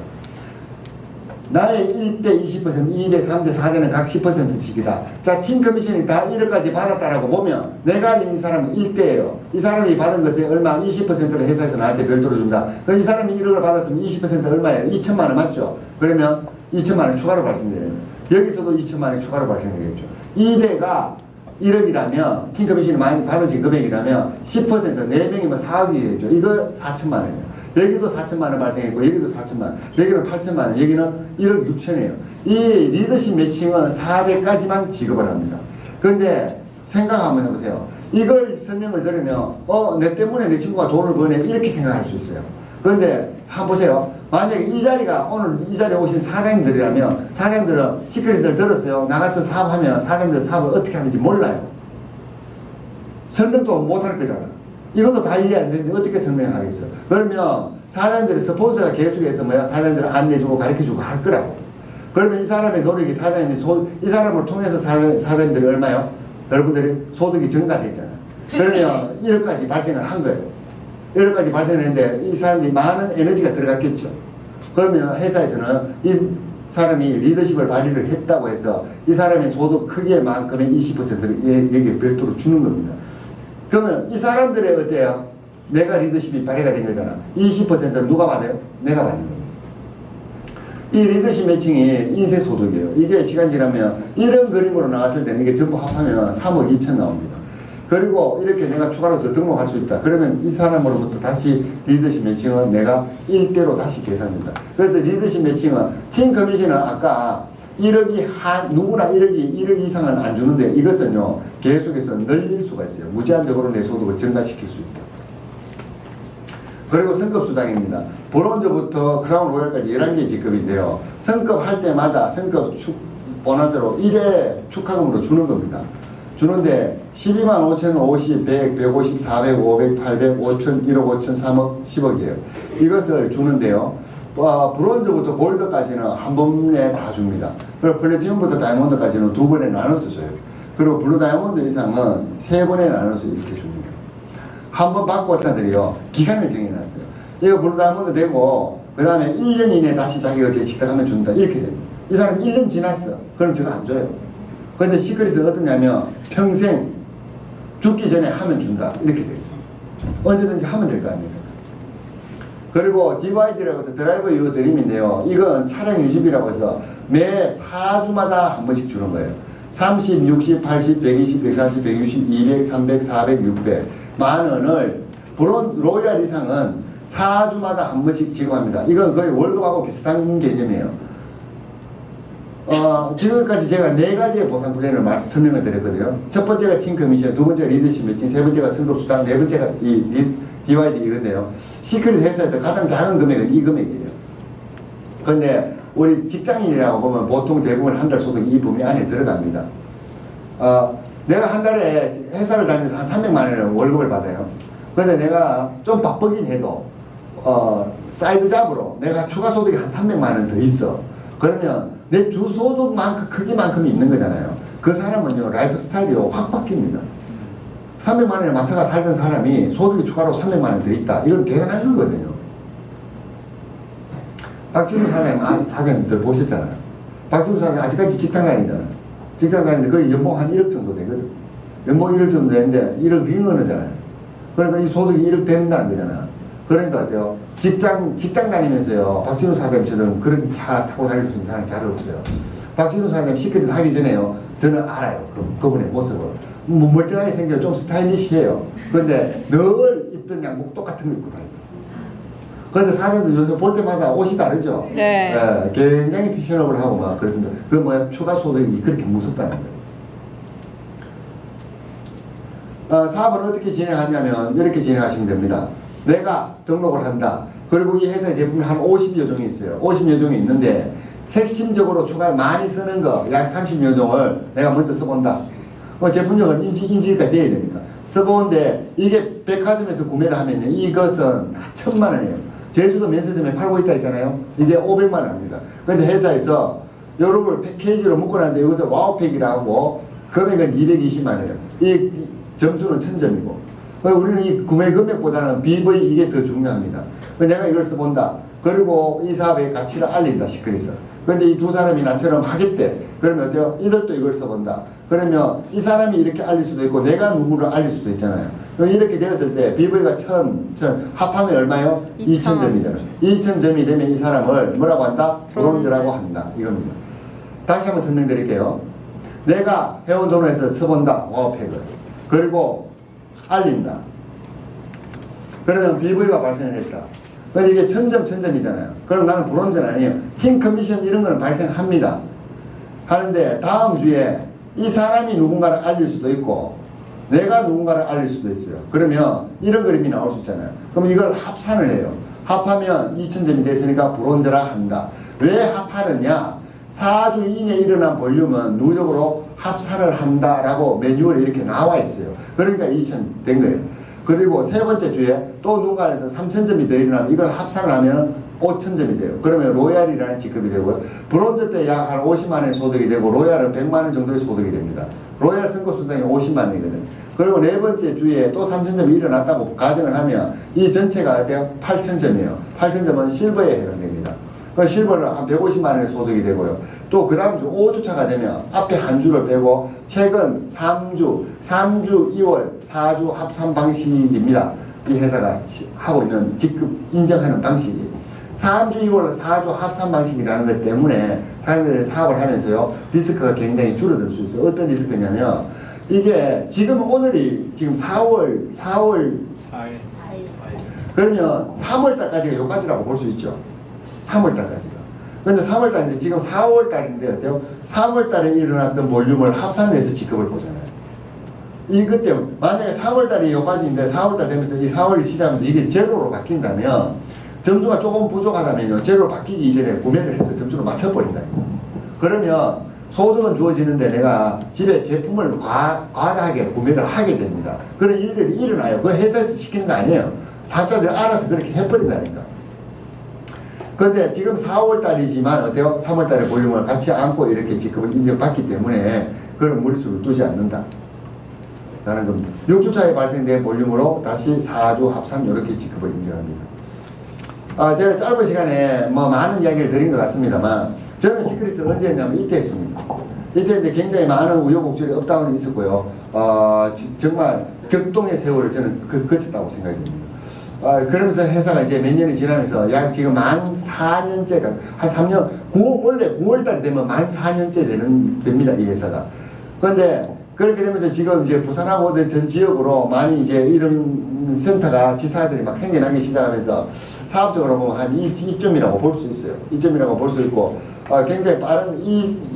나의 1대 20%, 2대 3대 4대는 각 10%씩이다. 자, 팀 커미션이 다 1억까지 받았다라고 보면 내가 알린 이 사람은 1대예요. 이 사람이 받은 것에 얼마? 20%를 회사에서 나한테 별도로 준다. 그럼 이 사람이 1억을 받았으면 20% 얼마예요? 2천만 원 맞죠? 그러면 2천만 원 추가로 발생되는 거예요. 여기서도 2천만 원이 추가로 발생되겠죠. 2대가 1억이라면 팀 커미션이 많이 받으신 금액이라면 10% 4명이면 4억이 되죠. 이거 4천만 원이에요. 여기도 4천만 원 발생했고 여기도 4천만 원, 여기는 8천만 원, 여기는 1억 6천이에요. 이 리더십 매칭은 4대까지만 지급을 합니다. 그런데 생각 한번 해보세요. 이걸 설명을 들으면 내 때문에 내 친구가 돈을 버네 이렇게 생각할 수 있어요. 그런데 한번 보세요. 만약에 이 자리가 오늘 이 자리에 오신 사장님들이라면 사장님들은 시크릿을 들었어요. 나가서 사업하면 사장님들 사업을 어떻게 하는지 몰라요. 설명도 못 할 거잖아. 이것도 다 이해 안 되는데 어떻게 설명하겠어요? 그러면 사장님들이 스폰서가 계속해서 사장님들을 안내해주고 가르쳐주고 할 거라고. 그러면 이 사람의 노력이 이 사람을 통해서 사장님들이 얼마요? 여러분들이 소득이 증가됐잖아요. 그러면 1억까지 발생을 한 거예요. 1억까지 발생했는데 이 사람이 많은 에너지가 들어갔겠죠. 그러면 회사에서는 이 사람이 리더십을 발휘를 했다고 해서 이 사람의 소득 크기만큼의 20%를 여기에 별도로 주는 겁니다. 그러면 이 사람들의 어때요? 내가 리더십이 발휘가 된 거잖아. 20%는 누가 받아요? 내가 받는 겁니다. 이 리더십 매칭이 인쇄 소득이에요. 이게 시간 지나면 이런 그림으로 나왔을 때는 이게 전부 합하면 3억 2천 나옵니다. 그리고 이렇게 내가 추가로 더 등록할 수 있다. 그러면 이 사람으로부터 다시 리더십 매칭은 내가 1대로 다시 계산됩니다. 그래서 리더십 매칭은 팀 커미션은 아까 1억이 누구나 1억 이상은 안 주는데 이것은요 계속해서 늘릴 수가 있어요. 무제한적으로 내 소득을 증가시킬 수 있다. 그리고 성급수당입니다. 브론즈부터 크라운 로얄까지 11개 직급인데요. 성급할 때마다 성급 보너스로 1회 축하금으로 주는 겁니다. 주는데 12만 5천, 50, 100, 150, 400, 500, 800, 5천, 1억 5천, 3억, 10억이에요. 이것을 주는데요. 브론즈부터 골드까지는 한 번에 다 줍니다. 그리고 플래티넘부터 다이아몬드까지는 두 번에 나눠서 줘요. 그리고 블루 다이아몬드 이상은 세 번에 나눠서 이렇게 줍니다. 한 번 받고 왔다들이요. 기간을 정해놨어요. 이거 블루 다이아몬드 되고 그 다음에 1년 이내에 다시 자기가 제식당하면 준다. 이렇게 됩니다. 이 사람 1년 지났어. 그럼 저거 안 줘요. 근데 시크릿은 어떠냐면 평생 죽기 전에 하면 준다. 이렇게 되어 있어요. 언제든지 하면 될 거 아닙니까? 그리고 DYD라고 해서 드라이버 유어 드림인데요. 이건 차량 유지비라고 해서 매 4주마다 한 번씩 주는 거예요. 30, 60, 80, 120, 140, 160, 200, 300, 400, 600 만 원을 로얄 이상은 4주마다 한 번씩 지급합니다. 이건 거의 월급하고 비슷한 개념이에요. 지금까지 제가 4가지의 보상 플랜을 설명을 드렸거든요. 첫 번째가 팀 커미션, 두 번째가 리더십 매칭, 세 번째가 승급수당, 네 번째가 DYD 이건데요. 시크릿 회사에서 가장 작은 금액은 이 금액이에요. 그런데 우리 직장인이라고 보면 보통 대부분 한 달 소득이 이 범위 안에 들어갑니다. 내가 한 달에 회사를 다니면서 한 300만 원을 월급을 받아요. 그런데 내가 좀 바쁘긴 해도 사이드 잡으로 내가 추가 소득이 한 300만 원 더 있어. 그러면 내 주 소득만큼 크기만큼이 있는 거잖아요. 그 사람은요 라이프 스타일이 확 바뀝니다. 300만 원에 맞춰가 살던 사람이 소득이 추가로 300만 원 더 있다. 이건 대단한 거거든요. 박지훈 사장님들 보셨잖아요. 박지훈 사장님 아직까지 직장 다니잖아요. 직장 다니는데 거의 연봉 한 1억 정도 되거든. 연봉 1억 정도 되는데 1억 윙어잖아요. 그러니까 이 소득이 1억 된다는 거잖아. 그러니까 어때요? 직장 다니면서요. 박지훈 사장님처럼 그런 차 타고 다닐 수 있는 사람이 잘 없어요. 박지훈 사장님 시크릿 하기 전에요. 저는 알아요. 그분의 모습을. 멀쩡하게 생겨 좀 스타일리시해요. 그런데 늘 입던 양복 똑같은 거 입고 다니고. 그런데 사장님도 요즘 볼 때마다 옷이 다르죠? 네. 굉장히 패셔너블하고 막 그렇습니다. 그 뭐야, 추가 소득이 그렇게 무섭다는 거예요. 사업을 어떻게 진행하냐면 이렇게 진행하시면 됩니다. 내가 등록을 한다. 그리고 이 회사의 제품이 한 50여 종이 있어요. 50여 종이 있는데 핵심적으로 추가 많이 쓰는 거 약 30여 종을 내가 먼저 써본다. 제품력은 인지가 돼야 됩니다. 써보는데 이게 백화점에서 구매를 하면요. 이것은 1,000만 원이에요. 제주도 면세점에 팔고 있다 했잖아요. 이게 500만 원 합니다. 그런데 회사에서 요런 패키지로 묶어놨는데 여기서 와우팩이라고 금액은 220만 원이에요. 이 점수는 1000점이고 우리는 이 구매 금액보다는 BV 이게 더 중요합니다. 내가 이걸 써본다. 그리고 이 사업의 가치를 알린다. 시크릿은. 그런데 이 두 사람이 나처럼 하겠대. 그러면 어때요? 이들도 이걸 써본다. 그러면 이 사람이 이렇게 알릴 수도 있고 내가 누구를 알릴 수도 있잖아요. 그럼 이렇게 되었을 때 BV가 1000 합하면 얼마요? 2000점이잖아요. 2000점이 되면 이 사람을 뭐라고 한다? 브론즈라고 한다. 이겁니다. 다시 한번 설명드릴게요. 내가 해온 돈에서 써본다. 와우팩을. 그리고 알린다. 그러면 BV가 발생을 했다. 근데 이게 1000점이잖아요. 그럼 나는 브론즈는 아니에요. 팀 커미션 이런 거는 발생합니다. 하는데 다음 주에 이 사람이 누군가를 알릴 수도 있고 내가 누군가를 알릴 수도 있어요. 그러면 이런 그림이 나올 수 있잖아요. 그럼 이걸 합산을 해요. 합하면 2000점이 됐으니까 브론즈라 한다. 왜 합하느냐? 4주 이내에 일어난 볼륨은 누적으로 합산을 한다라고 매뉴얼에 이렇게 나와 있어요. 그러니까 2000 된 거예요. 그리고 세 번째 주에 또 누군가에서 3000점이 더 일어나면 이걸 합산을 하면 5000점이 돼요. 그러면 로얄이라는 직급이 되고요. 브론즈 때 약 한 50만 원의 소득이 되고 로얄은 100만 원 정도의 소득이 됩니다. 로얄 선거 수당이 50만 원이거든요. 그리고 네 번째 주에 또 3000점이 일어났다고 가정을 하면 이 전체가 돼요 8000점이에요. 8000점은 실버에 해당됩니다. 그 실버는 한 150만 원의 소득이 되고요. 또 그 다음 주 5주차가 되면 앞에 한 주를 빼고 최근 3주 2월 4주 합산 방식입니다. 이 회사가 하고 있는 직급 인정하는 방식이 3주 2월 4주 합산 방식이라는 것 때문에 사람들이 사업을 하면서요 리스크가 굉장히 줄어들 수 있어요. 어떤 리스크냐면 이게 지금 오늘이 지금 4월 4일 그러면 3월달까지가 여기까지라고 볼 수 있죠. 3월달까지가. 근데 3월달인데 지금 4월달인데 어때요? 3월달에 일어났던 볼륨을 합산을 해서 직급을 보잖아요. 이것 때문에 만약에 4월달이 여기까지인데 4월달 되면서 이 4월이 시작하면서 이게 제로로 바뀐다면 점수가 조금 부족하다면요 제로로 바뀌기 이전에 구매를 해서 점수를 맞춰버린다니까. 그러면 소득은 주어지는데 내가 집에 제품을 과다하게 구매를 하게 됩니다. 그런 일들이 일어나요. 그거 회사에서 시키는 거 아니에요. 사업자들이 알아서 그렇게 해버린다니까. 근데 지금 4월달이지만 어때요? 3월달에 볼륨을 같이 안고 이렇게 지급을 인정받기 때문에 그런 무리수를 두지 않는다 라는 겁니다. 6주차에 발생된 볼륨으로 다시 4주 합산 이렇게 지급을 인정합니다. 제가 짧은 시간에 뭐 많은 이야기를 드린 것 같습니다만 저는 시크릿을 언제 했냐면 이때 했습니다. 이때 이제 굉장히 많은 우여곡절이 업다운이 있었고요. 정말 격동의 세월을 저는 거쳤다고 생각이 됩니다. 그러면서 회사가 이제 몇 년이 지나면서 약 지금 만 4년째가 한 3년 원래 9월달이 되면 만 4년째 됩니다 이 회사가. 그런데 그렇게 되면서 지금 이제 부산하고 전 지역으로 많이 이제 이런 센터가 지사들이 막 생겨나기 시작하면서 사업적으로 보면 한 2점이라고 볼 수 있어요. 2점이라고 볼 수 있고 굉장히 빠른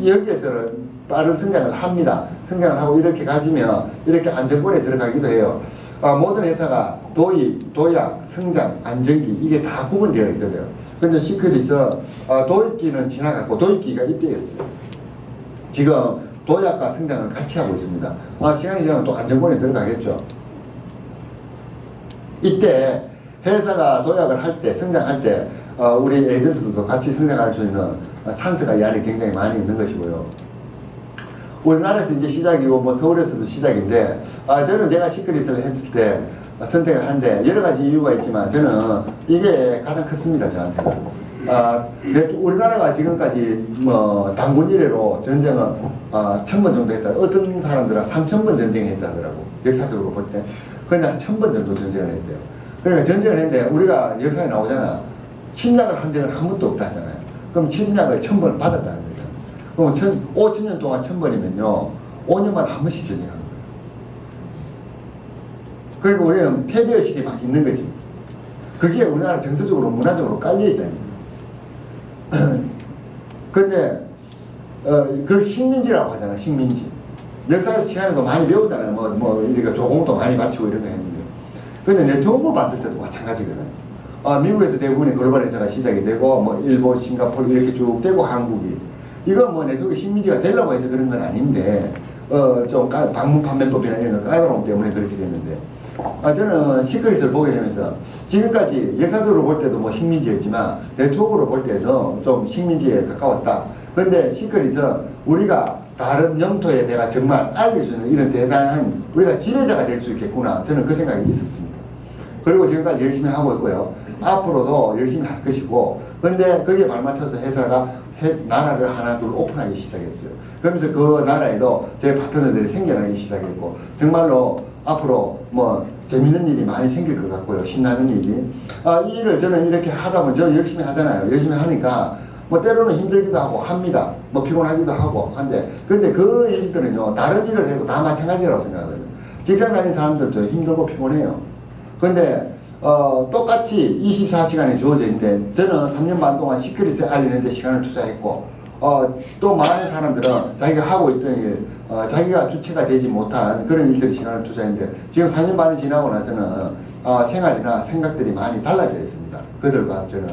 여기에서는 빠른 성장을 합니다. 성장을 하고 이렇게 가지면 이렇게 안정권에 들어가기도 해요. 모든 회사가 도입, 도약, 성장, 안정기 이게 다 구분되어 있거든요. 근데 시크릿은 도입기는 지나갔고 도입기가 이때였어요. 지금 도약과 성장을 같이 하고 있습니다. 시간이 지나면 또 안정권에 들어가겠죠. 이때 회사가 도약을 할 때, 성장할 때 우리 에이전트들도 같이 성장할 수 있는 찬스가 이 안에 굉장히 많이 있는 것이고요. 우리나라에서 이제 시작이고 뭐 서울에서도 시작인데 저는 제가 시크릿을 했을 때 선택을 한데 여러 가지 이유가 있지만 저는 이게 가장 컸습니다 저한테는. 우리나라가 지금까지 뭐 단군 이래로 전쟁은 1000번 정도 했다. 어떤 사람들은 3000번 전쟁했다 하더라고 역사적으로 볼 때. 근데 한 1000번 정도 전쟁을 했대요. 그러니까 전쟁을 했는데 우리가 역사에 나오잖아. 침략을 한 적은 한 번도 없다 하잖아요. 그럼 침략을 1000번 받았다는 거죠. 그럼 5000년 동안 1000번이면요 5년마다 한 번씩 전쟁한 거예요. 그러니까 우리는 패배의식이 막 있는 거지. 그게 우리나라 정서적으로 문화적으로 깔려있다니까. 근데 그걸 식민지라고 하잖아. 식민지. 역사 시간에도 많이 배우잖아요. 이렇게 조공도 많이 마치고 이런 거 했는데. 근데 네트워크 봤을 때도 마찬가지거든요. 미국에서 대부분의 글로벌 회사가 시작이 되고 뭐 일본, 싱가포르 이렇게 쭉 되고 한국이 이건 뭐 네트워크 식민지가 되려고 해서 그런 건 아닌데 좀 방문 판매법이나 이런 거 까다로움 때문에 그렇게 됐는데 저는 시크릿을 보게 되면서 지금까지 역사적으로 볼 때도 뭐 식민지였지만 네트워크로 볼 때도 좀 식민지에 가까웠다. 그런데 시크릿은 우리가 다른 영토에 내가 정말 알릴 수 있는 이런 대단한 우리가 지배자가 될 수 있겠구나. 저는 그 생각이 있었습니다. 그리고 지금까지 열심히 하고 있고요. 앞으로도 열심히 할 것이고 근데 거기에 발맞춰서 회사가 나라를 하나 둘 오픈하기 시작했어요. 그러면서 그 나라에도 제 파트너들이 생겨나기 시작했고 정말로 앞으로 뭐 재밌는 일이 많이 생길 것 같고요. 신나는 일이. 이 일을 저는 이렇게 하다 보면 저 열심히 하잖아요. 열심히 하니까 뭐 때로는 힘들기도 하고 합니다. 뭐 피곤하기도 하고 한데 근데 그 일들은요 다른 일을 해도 다 마찬가지라고 생각하거든요. 직장 다니는 사람들도 힘들고 피곤해요. 근데 똑같이 24시간이 주어져 있는데 저는 3년 반 동안 시크릿을 알리는 데 시간을 투자했고 또 많은 사람들은 자기가 하고 있던 일 자기가 주체가 되지 못한 그런 일들이 시간을 투자했는데 지금 3년 반이 지나고 나서는 생활이나 생각들이 많이 달라져 있습니다. 그들과 저는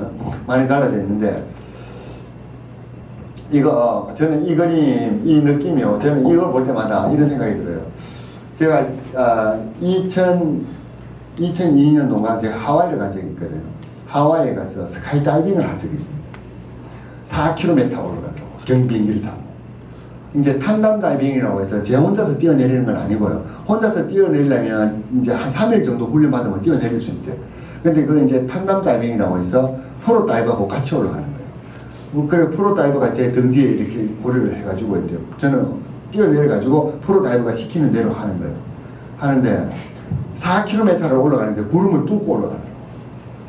많이 달라져 있는데 저는 이 그림, 이 느낌이요. 저는 이걸 볼 때마다 이런 생각이 들어요. 제가 2002년 동안 제가 하와이를 간 적이 있거든요. 하와이에 가서 스카이다이빙을 한 적이 있습니다. 4km 올라가더라고. 경비행기를 타고. 이제 탄담 다이빙이라고 해서 제 혼자서 뛰어내리는 건 아니고요. 혼자서 뛰어내리려면 이제 한 3일 정도 훈련받으면 뛰어내릴 수 있대요. 근데 그 이제 탄담 다이빙이라고 해서 프로 다이버하고 같이 올라가는 거예요. 그래 프로 다이버가 제 등 뒤에 이렇게 고리를 해가지고 이제 저는 뛰어내려가지고 프로 다이버가 시키는 대로 하는 거예요. 하는데 4km를 올라가는데 구름을 뚫고 올라가더라고요.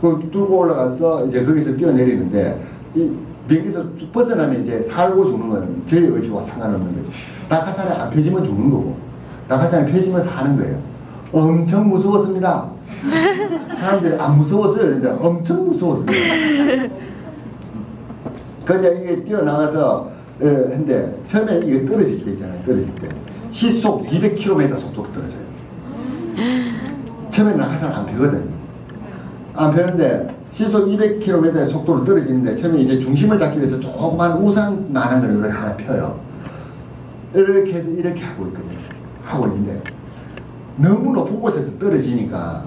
그 뚫고 올라가서 이제 거기서 뛰어내리는데 이 비행기에서 벗어나면 이제 살고 죽는 거는 저희 의지와 상관없는 거죠. 낙하산에 안 펴지면 죽는 거고 낙하산에 펴지면 사는 거예요. 엄청 무서웠습니다. 사람들이 안 무서웠어요. 근데 엄청 무서웠습니다. 근데 이게 뛰어나가서 했는데 처음에 이게 떨어질 때 있잖아요. 떨어질 때. 시속 200km 속도로 떨어져요. 처음에 낙하산 안 펴거든요. 안 펴는데 시속 200km의 속도로 떨어지는데 처음에 이제 중심을 잡기 위해서 조그만 우산만한 걸 이렇게 하나 펴요. 이렇게 해서 이렇게 하고 있거든요. 하고 있는데 너무 높은 곳에서 떨어지니까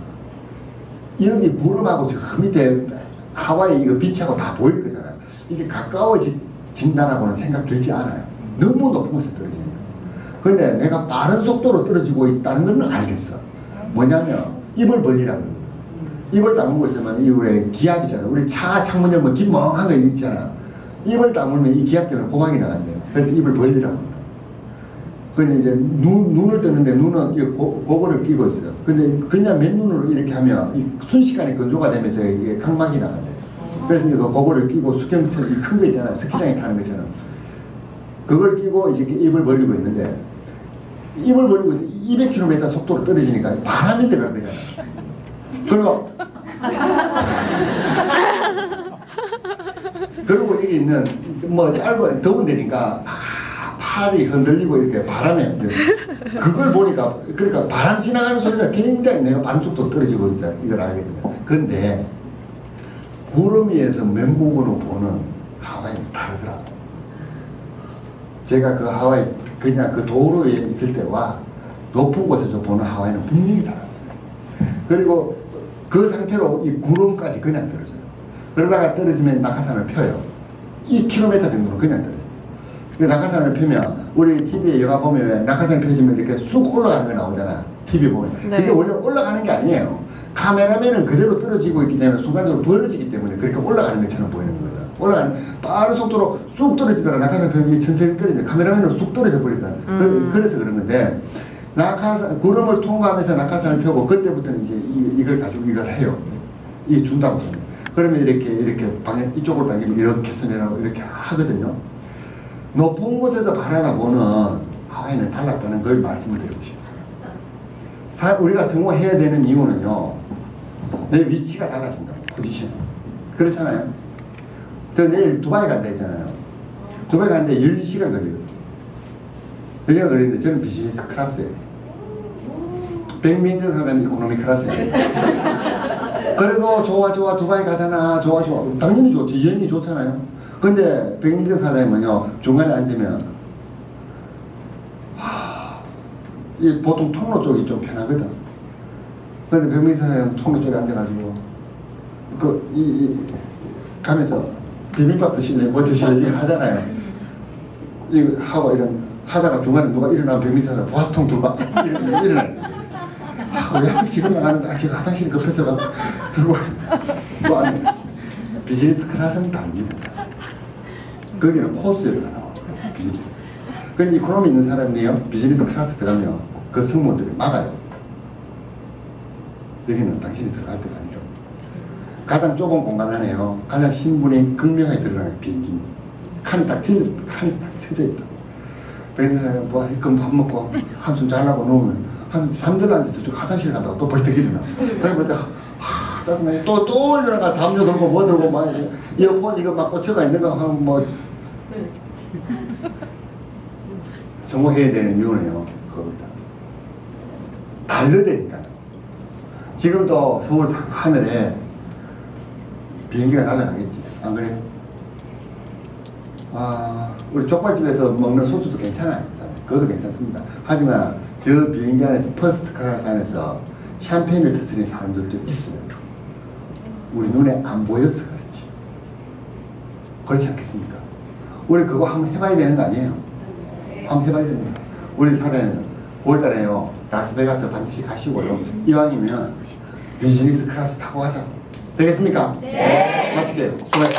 여기 구름하고 저 밑에 하와이 이거 빛하고 다 보일 거잖아요. 이게 가까워진다라고는 생각 들지 않아요. 너무 높은 곳에 떨어지니까. 근데 내가 빠른 속도로 떨어지고 있다는 건 알겠어. 뭐냐면 입을 벌리라고 그러거든. 입을 다물고 있으면 이 우리 기압이잖아. 우리 차 창문 열면 뒷 멍한 거 있잖아. 입을 다물면 이 기압 때문에 고막이 나간대요. 그래서 입을 벌리라고 합니다. 근데 이제 눈을 뜨는데 눈은 이 고거를 끼고 있어요. 근데 그냥 맨눈으로 이렇게 하면 이 순식간에 건조가 되면서 이게 각막이 나간대요. 그래서 이거 고거를 끼고 수경처럼 큰 거 있잖아요. 스키장에 타는 것처럼. 그걸 끼고 이제 입을 벌리고 있는데 입을 벌리고 있어 200km 속도로 떨어지니까 바람이 들어갈 거잖아. 그리고 여기 있는 뭐 짧은 더운 데니까 팔이 흔들리고 이렇게 바람에 흔들리고 그걸 보니까 그러니까 바람 지나가는 소리가 굉장히 내가 빠른 속도로 떨어지고 있다 이걸 알겠거든요. 근데 구름 위에서 맨몸으로 보는 하와이는 다르더라고. 제가 그 하와이 그냥 그 도로에 있을 때와 높은 곳에서 보는 하와이는 분명히 달랐어요. 그리고 그 상태로 이 구름까지 그냥 떨어져요. 그러다가 떨어지면 낙하산을 펴요. 2km 정도는 그냥 떨어져요. 근데 낙하산을 펴면 우리 TV에 영화 보면 왜 낙하산이 펴지면 이렇게 쑥 올라가는 거 나오잖아. TV 보면. 네. 그게 원래 올라가는 게 아니에요. 카메라맨은 그대로 떨어지고 있기 때문에 순간적으로 벌어지기 때문에 그렇게 올라가는 것처럼 보이는 거거든. 올라가는 빠른 속도로 쑥 떨어지다가 낙하산 펴면 천천히 떨어지는 카메라맨은 쑥 떨어져 버리다. 그래서 그런 건데 낙하산 구름을 통과하면서 낙하산을 펴고 그때부터는 이제 이걸 가지고 이걸 해요. 이 준다고 합니다. 그러면 이렇게 방향 이쪽으로 당기면 이렇게 선회라고 이렇게 하거든요. 높은 곳에서 바라보는 하와이는 달랐다는 걸 말씀을 드리고 싶어요. 우리가 성공해야 되는 이유는요, 내 위치가 달라진다. 포지션. 그렇잖아요. 저 내일 두바이 간다 했잖아요. 두바이 가는데 10시간 걸리거든요. 10시간 걸리는데 저는 비즈니스 클래스예요. 백민정 사장님 이코노미 클래스예요. 그래도 좋아 두바이 가잖아. 좋아 당연히 좋지. 여행이 좋잖아요. 근데 백민정 사장님은요 중간에 앉으면 이 보통 통로 쪽이 좀 편하거든. 근데 백민정 사장님 통로 쪽에 앉아가지고 가면서 비빔밥 드실래 뭐 드실래 이거 하잖아요. 이거 하고 이런 하다가 중간에 누가 일어나면 백민정 사장님 밥통 들고 일어나요. 왜 지금 나가는데 제가 화장실 급해서 들고 뭐 비즈니스 클래스는 다릅니다. 거기는 코스요가 나와요. 비즈니스. 근데 이코노미 있는 사람이요 비즈니스 클래스 들어가면 그 승무원들이 막아요. 여기는 당신이 들어갈 때가 아니라 가장 좁은 공간 안에요. 가장 신분이 극명하게 들어가는 비행기입니다. 칸이 딱 쳐져 있다. 그래서 뭐 그럼 밥 먹고 한숨 자려고 누우면 한 3들 앉아서 좀 화장실 간다고 또 벌떡 일어나. 그러면 짜증나게 또 일어나가 담요 들고 뭐 들고 막 이어폰 이거 막 꽂혀가 있는 거 하면 뭐 성공해야 되는 이유는요 그겁니다. 달려대니까요. 지금도 서울 하늘에 비행기가 날아가겠지 안 그래요? 우리 족발집에서 먹는 소주도 괜찮아요. 그것도 괜찮습니다. 하지만 저 비행기 안에서 퍼스트 클래스 안에서 샴페인을 터뜨리는 사람들도 있어요. 우리 눈에 안 보여서 그렇지. 그렇지 않겠습니까? 우리 그거 한번 해봐야 되는 거 아니에요? 한번 해봐야 됩니다. 우리 사장님 9월달에요 라스베가스 반드시 가시고요. 이왕이면 비즈니스 클래스 타고 가자. 되겠습니까? 네. 마칠게요. 수고하셨습니다.